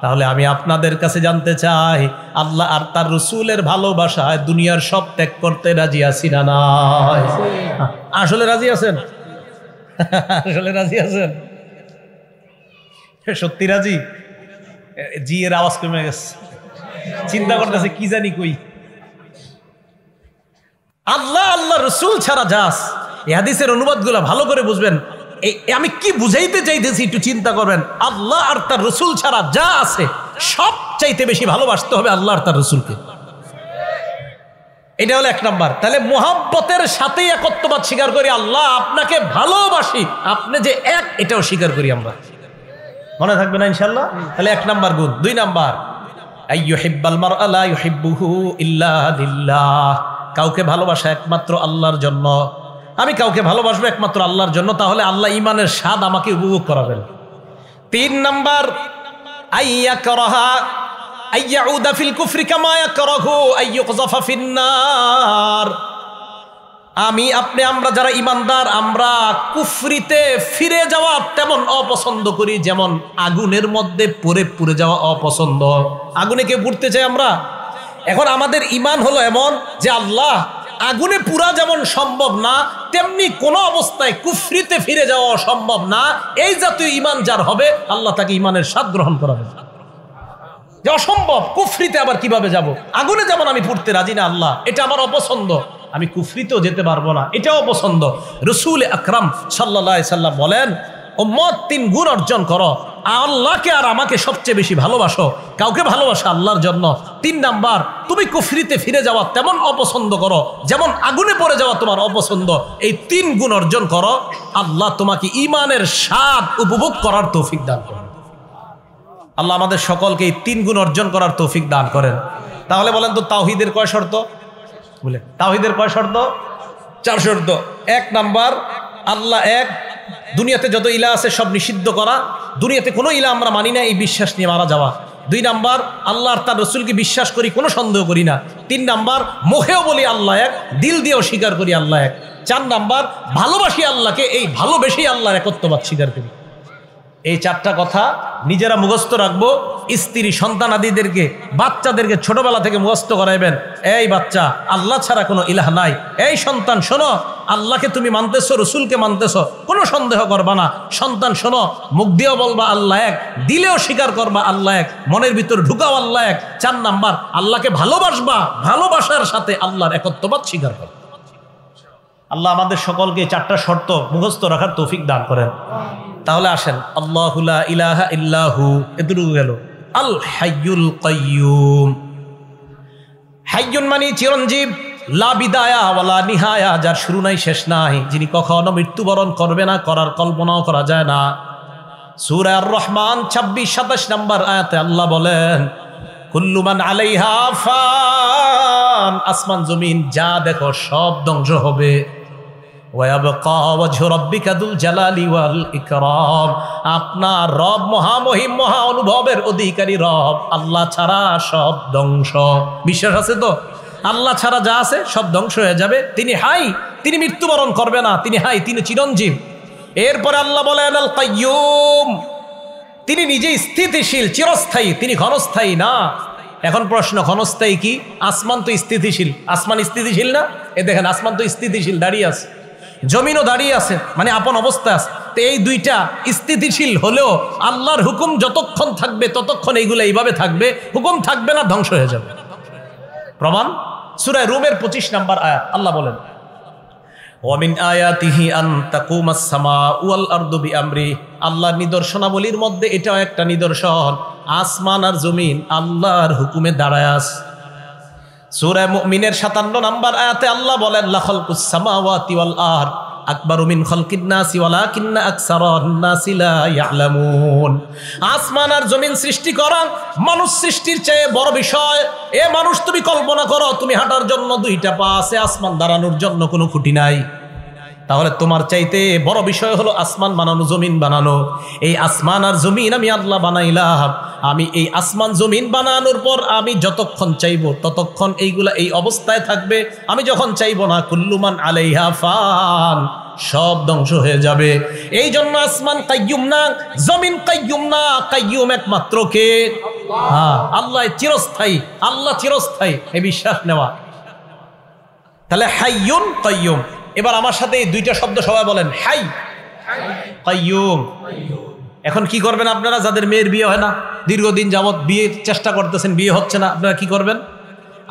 তাহলে আমি আপনাদের কাছে জানতে চাই, আল্লাহ আর তার রসুলের ভালোবাসায় দুনিয়ার সব ত্যাগ করতে রাজি আছি না নাই? আসলে রাজি আছেন? আসলে রাজি আছেন? সত্যি রাজি? জি এর আওয়াজ কমে গেছে, চিন্তা করতেছে কি জানি কই। আল্লাহ আল্লাহ রসুল ছাড়া যাস, এই হাদিসের অনুবাদগুলো ভালো করে বুঝবেন। আমি কি বুঝাইতে চাইতেছি একটু চিন্তা করবেন। আল্লাহ আর তার রসুল ছাড়া যা আছে সব চাইতে বেশি ভালোবাসতে হবে আল্লাহ আর তার রসুলকে। এটা হলো 1 নাম্বার। তাহলে মুহাব্বতের সাথেই একত্ববাদ স্বীকার করি, আল্লাহ আপনাকে ভালোবাসি, আপনি যে এক, এটাও স্বীকার করি আমরা। মনে থাকবে না ইনশাআল্লাহ? তাহলে 1 নাম্বার গুণ। 2 নাম্বার, আইয়ুহিব্বাল মারআ লা ইউহিব্বুহু ইল্লা লিল্লাহ, কাউকে ভালোবাসা একমাত্র আল্লাহর জন্য। আমি কাউকে ভালোবাসবো একমাত্র আল্লাহর জন্য, তাহলে আল্লাহ ইমানের স্বাদ আমাকে উপভোগ করাবেন। 3 নাম্বার, আইয়াকরাহা আইয়াউদা ফিল কুফরি কামা ইয়াকরাহু আইয়ুকযাফা ফিন্নার। আমি আপনি আমরা যারা ইমানদার, আমরা কুফরিতে ফিরে যাওয়া তেমন অপছন্দ করি যেমন আগুনের মধ্যে পুড়ে যাওয়া অপছন্দ। আগুনে কে পুড়তে চাই আমরা? এখন আমাদের ইমান হলো এমন যে আল্লাহ আগুনে পুরা যেমন সম্ভব না, তেমনি কোন অবস্থায় কুফরিতে ফিরে যাওয়া সম্ভব না। এই জাতীয় ইমান যার হবে আল্লাহ তাকে ইমানের স্বাদ গ্রহণ করাবে। যে অসম্ভব, কুফরিতে আবার কিভাবে যাব? আগুনে যেমন আমি পুড়তে রাজি না আল্লাহ, এটা আমার অপছন্দ, আমি কুফরিতেও যেতে পারবো না, এটাও অপছন্দ। রাসূল আকরাম সাল্লাল্লাহু আলাইহি সাল্লাম বলেন, উম্মত 3 গুণ অর্জন করো, আল্লাহকে আর আমাকে সবচেয়ে বেশি ভালোবাসো, কাউকে ভালোবাসো আল্লাহর জন্য। 3 নাম্বার, তুমি কুফরিতে ফিরে যাওয়া তেমন অপছন্দ করো যেমন আগুনে পড়ে যাওয়া তোমার অপছন্দ। এই 3 গুণ অর্জন করো, আল্লাহ তোমাকে ইমানের স্বাদ উপভোগ করার তৌফিক দান করেন। আল্লাহ আমাদের সকলকে এই 3 গুণ অর্জন করার তৌফিক দান করেন। তাহলে বলেন তো তাওহীদের কয় শর্ত? বলে তাওহীদের কয় শর্ত? 4 শর্ত। 1 নাম্বার, আল্লাহ এক, দুনিয়াতে যত ইলা আছে সব নিষিদ্ধ করা, দুনিয়াতে কোনো ইলা আমরা মানি না, এই বিশ্বাস নিয়ে মারা যাওয়া। 2 নাম্বার, আল্লাহ আর তার রসুলকে বিশ্বাস করি, কোনো সন্দেহ করি না। 3 নাম্বার, মুখেও বলি আল্লাহ এক, দিল দিয়েও স্বীকার করি আল্লাহ এক। 4 নাম্বার, ভালোবাসি আল্লাহকে, এই ভালোবেসেই আল্লাহর একত্ববাদ স্বীকার করি। এই চারটা কথা নিজেরা মুখস্থ রাখবো, স্ত্রী সন্তানাদিদেরকে বাচ্চাদেরকে ছোটবেলা থেকে মুখস্থ করাইবেন। এই বাচ্চা, আল্লাহ ছাড়া কোনো ইলাহ নাই। এই সন্তান শোনো, আল্লাহকে তুমি মানতেছো, রসুলকে মানতেছো, কোনো সন্দেহ করবা না। সন্তান শোনো, মুখ দিয়েও বলবা আল্লাহ এক, দিলেও স্বীকার করবা আল্লাহ এক, মনের ভিতরে ঢুকাও আল্লাহ এক। 4 নাম্বার, আল্লাহকে ভালোবাসবা, ভালোবাসার সাথে আল্লাহর একত্ববাদ স্বীকার করবা। আল্লাহ আমাদের সকলকে 4টা শর্ত মুখস্থ রাখার তৌফিক দান করেন। তাহলে আসেন, আল্লাহু লা ইলাহা ইল্লাহু, এতটুকু গেল। আল হাইয়ুল কাইয়ুম। হাইয়ুন মানে চিরঞ্জীব, লা বিদায়া ওয়ালা নিহায়া, যার শুরু নাই শেষ নাই, যিনি কখনো মৃত্যুবরণ করবে না, করার কল্পনাও করা যায় না। সূরা আর রহমান 26-27 নম্বর আয়াতে আল্লাহ বলেন, কুল্লু মান আলাইহা ফান, আসমান জমিন যা দেখো সব ধ্বংস হবে। ওয়ায়াবকা ওয়াজহু রাব্বিকা যুল জালালি ওয়াল ইকরাম, আপনার রব মহামহিম, মহা অনুভবের অধিকারী রব, আল্লাহ ছাড়া সব ধ্বংস। বিশ্বাস আছে তো? আল্লাহ ছাড়া যা আছে সব ধ্বংস হয়ে যাবে। তিনি হাই, তিনি মৃত্যুবরণ করবে না, তিনি হাই, তিনি চিরঞ্জীব। এরপরে আল্লাহ বলেন আল কাইয়ুম, তিনি নিজে স্থিতিশীল, চিরস্থায়ী, তিনি ক্ষণস্থায়ী না। এখন প্রশ্ন, ক্ষণস্থায়ী কি? আসমান তো স্থিতিশীল, আসমান স্থিতিশীল না? এ দেখেন, আসমান তো স্থিতিশীল, দাঁড়িয়ে আছে, জমিনও দাঁড়িয়ে আছে, মানে আপন অবস্থা আছে। তো এই দুইটা স্থিতিশীল হলেও আল্লাহর হুকুম যতক্ষণ থাকবে ততক্ষণ এইগুলো এইভাবে থাকবে, হুকুম থাকবে না, ধ্বংস হয়ে যাবে। প্রমাণ সূরা রুমের 25 নম্বর আয়াত, আল্লাহ বলেন, ওয়ামিন আয়াতিহি আন তাকুমাস সামাউ ওয়াল আরদু বিআমরি, আল্লাহর নিদর্শনাবলীর মধ্যে এটাও একটা নিদর্শন, আসমান আর জমিন আল্লাহর হুকুমে দাঁড়ায় আছে। সূরা মুমিনের 57 নম্বর আয়াতে আল্লাহ বলেন, লা খালকুস সামাওয়াতি ওয়াল আরদ আকবারু মিন খালকিন নাসি ওয়ালাকিন্না আকসারান নাসি লা ইয়ালামুন, আসমান আর জমিন সৃষ্টি করা মানুষ সৃষ্টির চেয়ে বড় বিষয়। এ মানুষ, তুমি কল্পনা করো, তুমি হাঁটার জন্য 2টা পা আছে, আসমান দাঁড়ানোর জন্য কোনো খুঁটি নাই। তাহলে তোমার চাইতে বড় বিষয় হলো আসমান বানানো, জমিন বানানো। এই আসমান আর জমিন আমি আল্লাহ বানাইলাম। আমি এই আসমান জমিন বানানোর পর আমি যতক্ষণ চাইবো ততক্ষণ এইগুলা এই অবস্থায় থাকবে। আমি যখন চাইবো না, কুল্লুমান আলাইহা ফান, সব ধ্বংস হয়ে যাবে। এই জন্য আসমান কাইয়ুম না, জমিন কাইয়ুম না, কাইয়ুম একমাত্র কে? হ্যাঁ, আল্লাহ চিরস্থায়ী, আল্লাহ চিরস্থায়ী, এই বিশ্বাস নেওয়া। তাহলে হাইয়ুন কাইয়ুম। এবার আমার সাথে এই 2টা শব্দ সবাই বলেন, হাই, কাইয়ুম। এখন কি করবেন আপনারা, যাদের মেয়ের বিয়ে হয় না, দীর্ঘদিন যাবত বিয়ের চেষ্টা করতেছেন, বিয়ে হচ্ছে না, আপনারা কি করবেন?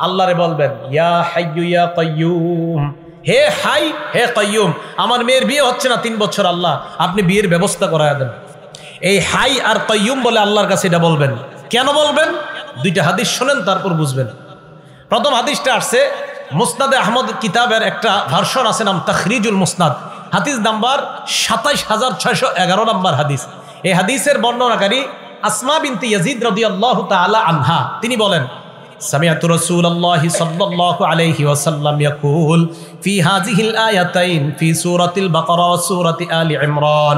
আল্লাহরে বলবেন, ইয়া হাইয়ু ইয়া কাইয়ুম, হে হাই, হে কাইয়ুম, আমার মেয়ের বিয়ে হচ্ছে না 3 বছর, আল্লাহ আপনি বিয়ের ব্যবস্থা করায় দেন। এই হাই আর কাইয়ুম বলে আল্লাহর কাছে এটা বলবেন। কেন বলবেন? 2টা হাদিস শোনেন, তারপর বুঝবেন। প্রথম হাদিসটা আসছে মুসনাদে আহমদ কিতাবের একটা ভার্সন আছে, নাম তাখরিজুল মুসনাদ, হাদিস নাম্বার 27611 নম্বর হাদিস। এই হাদিসের বর্ণনাকারী আসমা বিনতে ইয়াজিদ রাদিয়াল্লাহু তাআলা আনহা, তিনি বলেন, সামিআতু রাসূলুল্লাহি সাল্লাল্লাহু আলাইহি ওয়াসাল্লাম ইয়াকুল ফি হাযিহিল আয়াতাইন ফি সূরাতিল বাকারা ওয়া সূরাতি আলি ইমরান,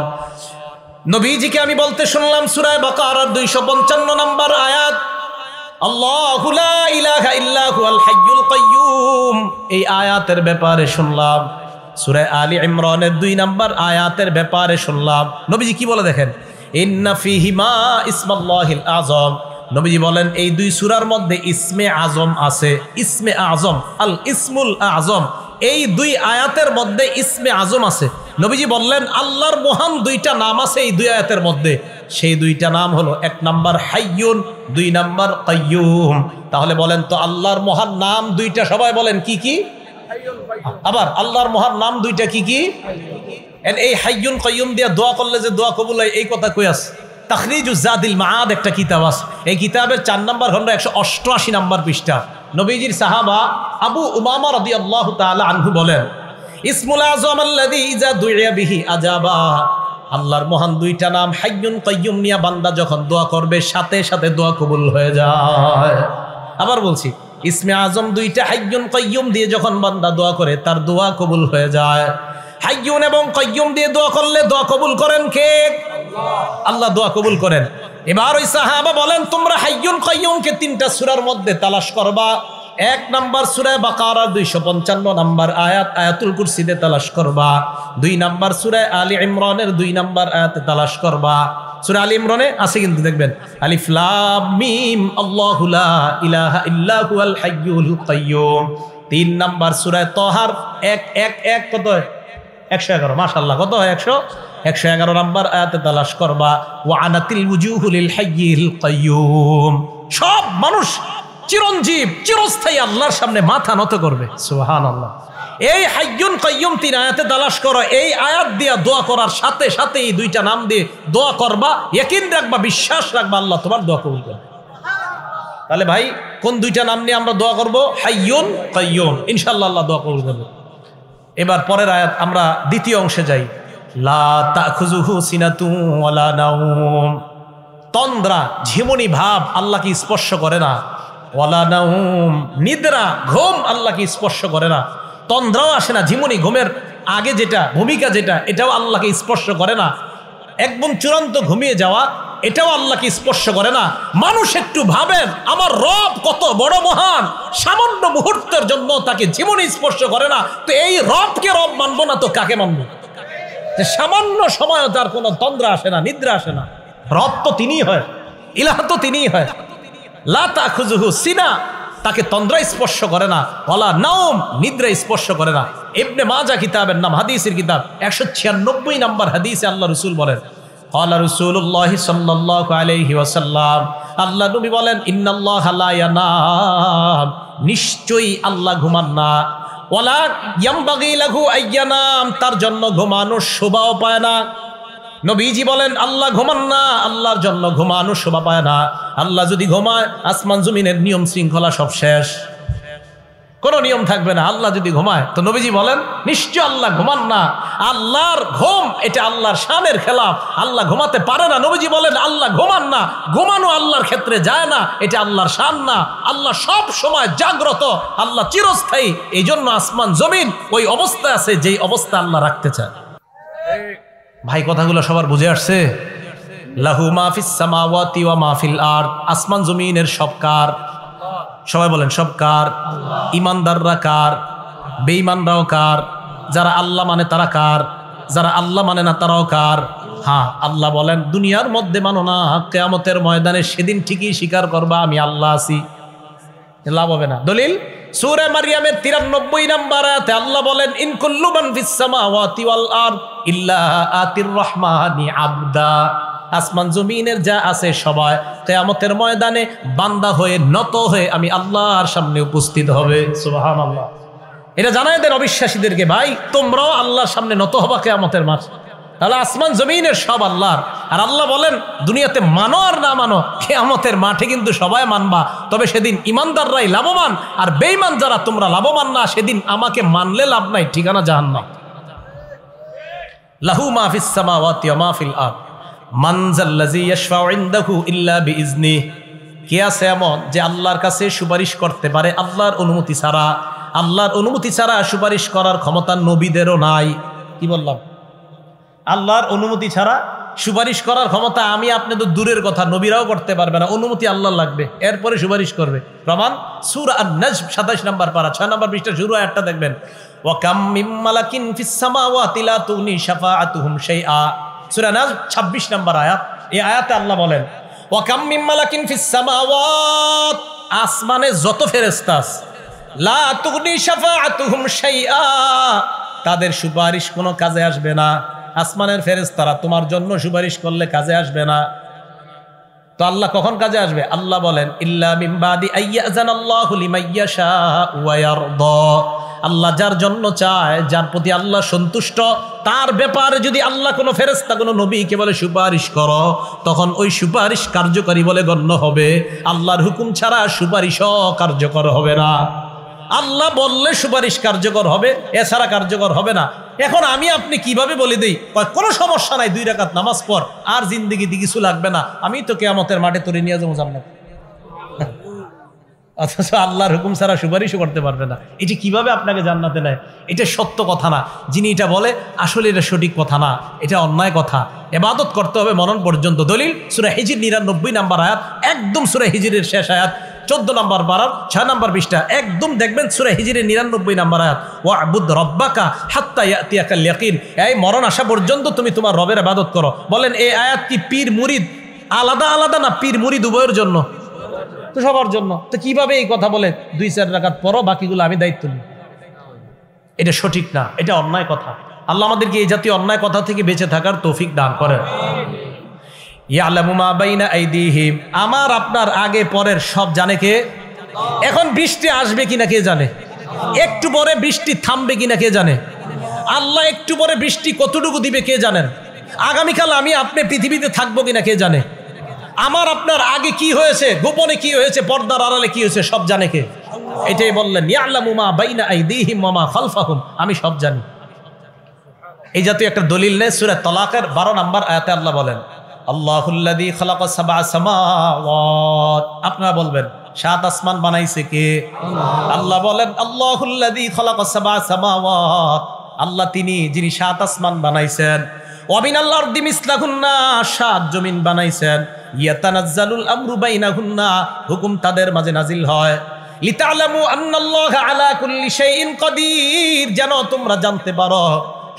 নবীজিকে আমি বলতে শুনলাম সূরা বাকারার 255 নম্বর আয়াত, আল্লাহু লা ইলাহা ইল্লা হুয়াল হাইয়ুল কাইয়ুম, এই আয়াতের ব্যাপারে শুনলাম। সূরা আলী ইমরানের 2 নম্বর আয়াতের ব্যাপারে শুনলাম। নবীজি কি বলে দেখেন, ইন্না ফীহিমা ইসমাল্লাহিল আযম, নবীজি বলেন এই 2 সূরার মধ্যে ইসমে আজম আছে। ইসমে আজম, আল ইসমুল আজম, এই 2 আয়াতের মধ্যে ইসমে আজম আছে। নবীজি বললেন আল্লাহর মহান 2টা নাম আছে এই 2 আয়াতের মধ্যে। সেই 2টা নাম হলো, 1 নাম্বার হাইয়ুন, 2 নাম্বার কাইয়ুম। তাহলে বলেন তো, আল্লাহর মহান নাম 2টা, সবাই বলেন কি কি? আবার আল্লাহর মহান নাম 2টা কি কি? এই হাইয়ুন কাইয়ুম দিয়ে দোয়া করলে যে দোয়া কবুল হয়, এই কথা কই আছে? তাখরিজুজ জাদিল মাআদ একটা কিতাব আছে, এই কিতাবের 4 নম্বর খণ্ড 188 নম্বর পৃষ্ঠা। নবীজির সাহাবা আবু উমামা রাদিয়াল্লাহু তাআলা আনহু বলেন, ইসমুল আযম আল্লাযী ইযা দুইয়া বিহি আজাবা, আল্লাহর মহান 2টা নাম হাইয়ুন কাইয়ুম নিয়া বান্দা যখন দোয়া করবে সাথে সাথে দোয়া কবুল হয়ে যায়। আবার বলছি, ইসমে আজম 2টা হাইয়ুন কাইয়ুম দিয়ে যখন বান্দা দোয়া করে তার দোয়া কবুল হয়ে যায়। হাইয়ুন এবং কাইয়ুম দিয়ে দোয়া করলে দোয়া কবুল করেন কে? আল্লাহ দোয়া কবুল করেন। এবার ওই সাহাবা বলেন, তোমরা হাইয়ুন কাইয়ুমকে 3টা সূরার মধ্যে তালাশ করবা। 1 নাম্বার সূরা বাকারার 255 নাম্বার আয়াত, আয়াতুল কুরসিতে তালাশ করবা। 2 নাম্বার সূরা আলী ইমরানের 2 নাম্বার আয়াতে তালাশ করবা। সূরা আলী ইমরানে আছে কিন্তু দেখবেন আলিফ লাম মিম আল্লাহু লা ইলাহা ইল্লা হুয়াল হাইয়ুল কাইয়্যুম। 3 নাম্বার সূরা তাহার 1 কত হয় 111 মাশাআল্লাহ কত হয় 111 নাম্বার আয়াতে তালাশ করবা ওয়া আনাতিল ওয়ুজুহু লিল হাইয়িল কাইয়্যুম। সব মানুষ চিরঞ্জীব চিরস্থায়ী আল্লাহর সামনে মাথা নত করবে। সুবহানাল্লাহ। এই হাইয়ুন কাইয়্যুম 3 আয়াতে তালাশ করো, এই আয়াত দিয়ে দোয়া করার সাথে সাথে এই 2টা নাম দিয়ে দোয়া করবা, ইয়াকিন রাখবা, বিশ্বাস রাখবা আল্লাহ তোমার দোয়া কবুল করবে। তাহলে ভাই কোন 2টা নাম নিয়ে আমরা দোয়া করব? হাইয়ুন কাইয়্যুম, ইনশাআল্লাহ আল্লাহ দোয়া কবুল করবে। এবার পরের আয়াত আমরা দ্বিতীয় অংশে যাই। লা তাখুযুহু সিনাতুন ওয়ালা নাওম। তন্দ্রা ঝিমুনি ভাব আল্লাহকে স্পর্শ করে না। ওয়ালা নাওম নিদ্রা ঘুম আল্লাহকে স্পর্শ করে না। তন্দ্রাও আসে না, ঝিমুনি ঘুমের আগে যেটা ভূমিকা যেটা এটাও আল্লাহকে স্পর্শ করে না। একদম চূড়ান্ত ঘুমিয়ে যাওয়া এটাও আল্লাহকে স্পর্শ করে না। মানুষ একটু ভাবেন আমার রব কত বড় মহান, সামান্য মুহূর্তের জন্য তাকে ঝিমুনি স্পর্শ করে না, তো এই রবকে রব মানবো না তো কাকে মানবো? যে সামান্য সময়ও তার কোনো তন্দ্রা আসে না, নিদ্রা আসে না। রব তো তিনিই হয়, ইলাহ তো তিনিই হয়। লা তাখুযুহু সিনা, তাকে তন্দ্রা স্পর্শ করে না, ওয়ালা নাওম নিদ্রা স্পর্শ করে না। ইবনে মাজাহ কিতাবের নাম, হাদিসের কিতাব, 196 নাম্বার হাদিসে আল্লাহ রাসূল বলেন ক্বালা রাসূলুল্লাহ সাল্লাল্লাহু আলাইহি ওয়াসাল্লাম, আল্লাহ নবী বলেন ইন্নাল্লাহা লা ইয়ানাম, নিশ্চয়ই আল্লাহ ঘুমান না। ওয়ালা ইয়ামবাগি লাহু আইয়ানাম, তার জন্য ঘুমানোর শোভাও পায় না। নবীজি বলেন আল্লাহ ঘুমান না, আল্লাহর জন্য ঘুমানো শোভা পায় না। আল্লাহ যদি ঘুমায় আসমান জমিনের নিয়ম শৃঙ্খলা সব শেষ, কোনো নিয়ম থাকবে না। আল্লাহ যদি ঘুমায় তো নবীজি বলেন নিশ্চয় আল্লাহ ঘুমান না। আল্লাহর ঘুম এটা আল্লাহর শানের খেলাফ, আল্লাহ ঘুমাতে পারে না। নবীজি বলেন আল্লাহ ঘুমান না, ঘুমানো আল্লাহর ক্ষেত্রে যায় না, এটা আল্লাহর শান না। আল্লাহ সব সময় জাগ্রত, আল্লাহ চিরস্থায়ী। এই জন্য আসমান জমিন ওই অবস্থায় আছে যেই অবস্থা আল্লাহ রাখতে চায়। ভাই কথাগুলো সবার বুঝে আসছে? লাহু মা ফিস সামাওয়াতি ওয়া মা ফিল আরদ, আসমান জমিনের সব কার? সবাই বলেন সব কার? ইমানদাররা কার? বেঈমানরাও কার? যারা আল্লাহ মানে তারা কার? যারা আল্লাহ মানে না তারাও কার? হ্যাঁ, আল্লাহ বলেন দুনিয়ার মধ্যে মানো না, কিয়ামতের ময়দানে সেদিন ঠিকই স্বীকার করবা আমি আল্লাহ আছি, লাভ হবে না। দলিল সূরা মারইয়ামের 93 নম্বর আয়াতে আল্লাহ বলেন ইন কুল্লু মান ফিস সামাওয়াতি ওয়াল আরদ ইল্লা আতির রহমানি আবদা, আসমান জমিনের যা আছে সবাই কিয়ামতের ময়দানে বান্দা হয়ে নত হয়ে আমি আল্লাহর সামনে উপস্থিত হবে। সুবহানাল্লাহ। এটা জানাই দেন অবিশ্বাসীদেরকে, ভাই তোমরাও আল্লাহর সামনে নত হবা কিয়ামতের মাঠে। তাহলে আসমান জমিনের সব আল্লাহর। আর আল্লাহ বলেন দুনিয়াতে মানো আর না মানো, কিয়ামতের মাঠে কিন্তু সবাই মানবা। তবে সেদিন ইমানদাররাই লাভবান, আর বেঈমান যারা তোমরা লাভবান না। সেদিন আমাকে মানলে লাভ নাই, ঠিকানা জাহান্নাম। লাহু মা ফিস সামাওয়াতি ওয়া মা ফিল আরদ মান যাল্লাযী ইয়াশফাউ ইনদাহু ইল্লা বিইজনিহি, কে আছে এমন যে আল্লাহর কাছে সুপারিশ করতে পারে আল্লাহর অনুমতি ছাড়া? আল্লাহর অনুমতি ছাড়া সুপারিশ করার ক্ষমতা নবীদেরও নাই। কি বললাম? আল্লাহর অনুমতি ছাড়া সুপারিশ করার ক্ষমতা আমি আপনি তো দূরের কথা, নবীরাও করতে পারবে না। অনুমতি আল্লাহ লাগবে, এরপরে সুপারিশ করবে। প্রমাণ সূরা আন-নাজম 27 নম্বর পারা 6 নম্বর পৃষ্ঠা শুরু আয়াতটা দেখবেন। ওয়া কাম মিম মালাকিন ফিস সামাওয়াতি লা তুগনি শাফাআতুহুম শাইআ, সূরা নাজম 26 নম্বর আয়াত। এই আয়াতে আল্লাহ বলেন ওয়া কাম মিম মালাকিন ফিস সামাওয়াত, আসমানে যত ফেরেশতা আছে, লা তুগনি শাফাআতুহুম শাইআ, তাদের সুপারিশ কোনো কাজে আসবে না। আসমানের ফেরেশতারা তোমার জন্য সুপারিশ করলে কাজে আসবে না। তো আল্লাহ কখন কাজে আসবে? আল্লাহ বলেন ইল্লা মিন বাদি আইয়াযানাল্লাহু লিমাইয়াশা ওয়া ইয়ারদা, আল্লাহ যার জন্য চায়, যার প্রতি আল্লাহ সন্তুষ্ট, তার ব্যাপারে যদি আল্লাহ কোনো ফেরেশতা কোনো নবীকে বলে সুপারিশ করো, তখন ওই সুপারিশ কার্যকরী বলে গণ্য হবে। আল্লাহর হুকুম ছাড়া সুপারিশও কার্যকর হবে না। আল্লাহ বললে সুপারিশ কার্যকর হবে, এছাড়া কার্যকর হবে না। এখন আমি আপনি কিভাবে বলে দিই কোনো সমস্যা নাই, 2 রাকাত নামাজ পড়, আর জিন্দেগিতে কিছু লাগবে না, আমি তো কিয়ামতের মাঠে তোরে নিয়ে যাবো জান্নাত। অথচ আল্লাহর হুকুম ছাড়া সুপারিশও করতে পারবে না। এটি কিভাবে আপনাকে জান্নাতে নেয়? এটা সত্য কথা না। যিনি এটা বলে আসলে এটা সঠিক কথা না, এটা অন্যায় কথা। ইবাদত করতে হবে মরণ পর্যন্ত। দলিল সূরা হিজর 99 নম্বর আয়াত, একদম সূরা হিজরের শেষ আয়াত। 14 নম্বর পারার 6 নম্বর পৃষ্ঠা একদম দেখবেন সূরা হিজরের 99 নম্বর আয়াত, ওয়া'বুদ রাব্বাকা হাত্তা ইয়াতিয়াকাল ইয়াকিন। এই মরণ আসা পর্যন্ত তুমি তোমার রবের ইবাদত করো। বলেন এই আয়াত কি পীর মুরিদ আলাদা আলাদা না পীর মুরিদ উভয়ের জন্য? তো সবার জন্য। তো কিভাবে এই কথা বলে 2-4 রাকাত পড়ো, বাকিগুলো আমি দায়িত্ব নিই? এটা সঠিক না, এটা অন্যায় কথা। আল্লাহ আমাদেরকে এই জাতীয় অন্যায় কথা থেকে বেঁচে থাকার তৌফিক দান করেন। ইয়ালামু মা বাইনা আইদিহিম, আমার আপনার আগে পরের সব জানে কে? এখন বৃষ্টি আসবে কিনা কে জানে? একটু পরে বৃষ্টি থামবে কিনা কে জানে? আল্লাহ একটু পরে বৃষ্টি কতটুকু দিবে কে জানেন? আগামীকাল আমি আপনি পৃথিবীতে থাকবো কিনা কে জানে? আমার আপনার আগে কি হয়েছে, গোপনে কি হয়েছে, পর্দার আড়ালে কি হয়েছে, সব জানে কে? এটাই বললেন ইয়ালামু মা বাইনা আইদিহিম ওয়া মা খালফাহুম, আমি সব জানি। এই জাতীয় একটা দলিল নেই সূরা তালাকের 12 নম্বর আয়াতে আল্লাহ বলেন আল্লাহুল্লাযী খালাকা সাবআ সামাওয়াত, আপনারা বলবেন 7 আসমান বানাইছে কে? আল্লাহ বলেন আল্লাহুল্লাযী খালাকা সাবআ সামাওয়াত, আল্লাহ তিনি যিনি 7 আসমান বানাইছেন। ওয়া মিনাল আরদি মিসলাহুন্না, 7 জমিন বানাইছেন। ইয়াতানাজ্জালুল আমরু বাইনাহুন্না, হুকুম তাদের মাঝে নাজিল হয়। লিতা'লামু আন্নাল্লাহা আলা কুল্লি শাইইন কাদির, যেন তোমরা জানতে পারো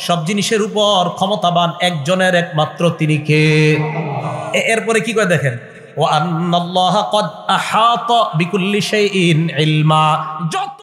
সব জিনিসের উপর ক্ষমতাবান একজনের একমাত্র তিনি কে? এরপরে কি করে দেখেন, ওয়া আন্নাল্লাহা ক্বাদ আহাতা বিকুল্লি শাইইন ইলমা, যত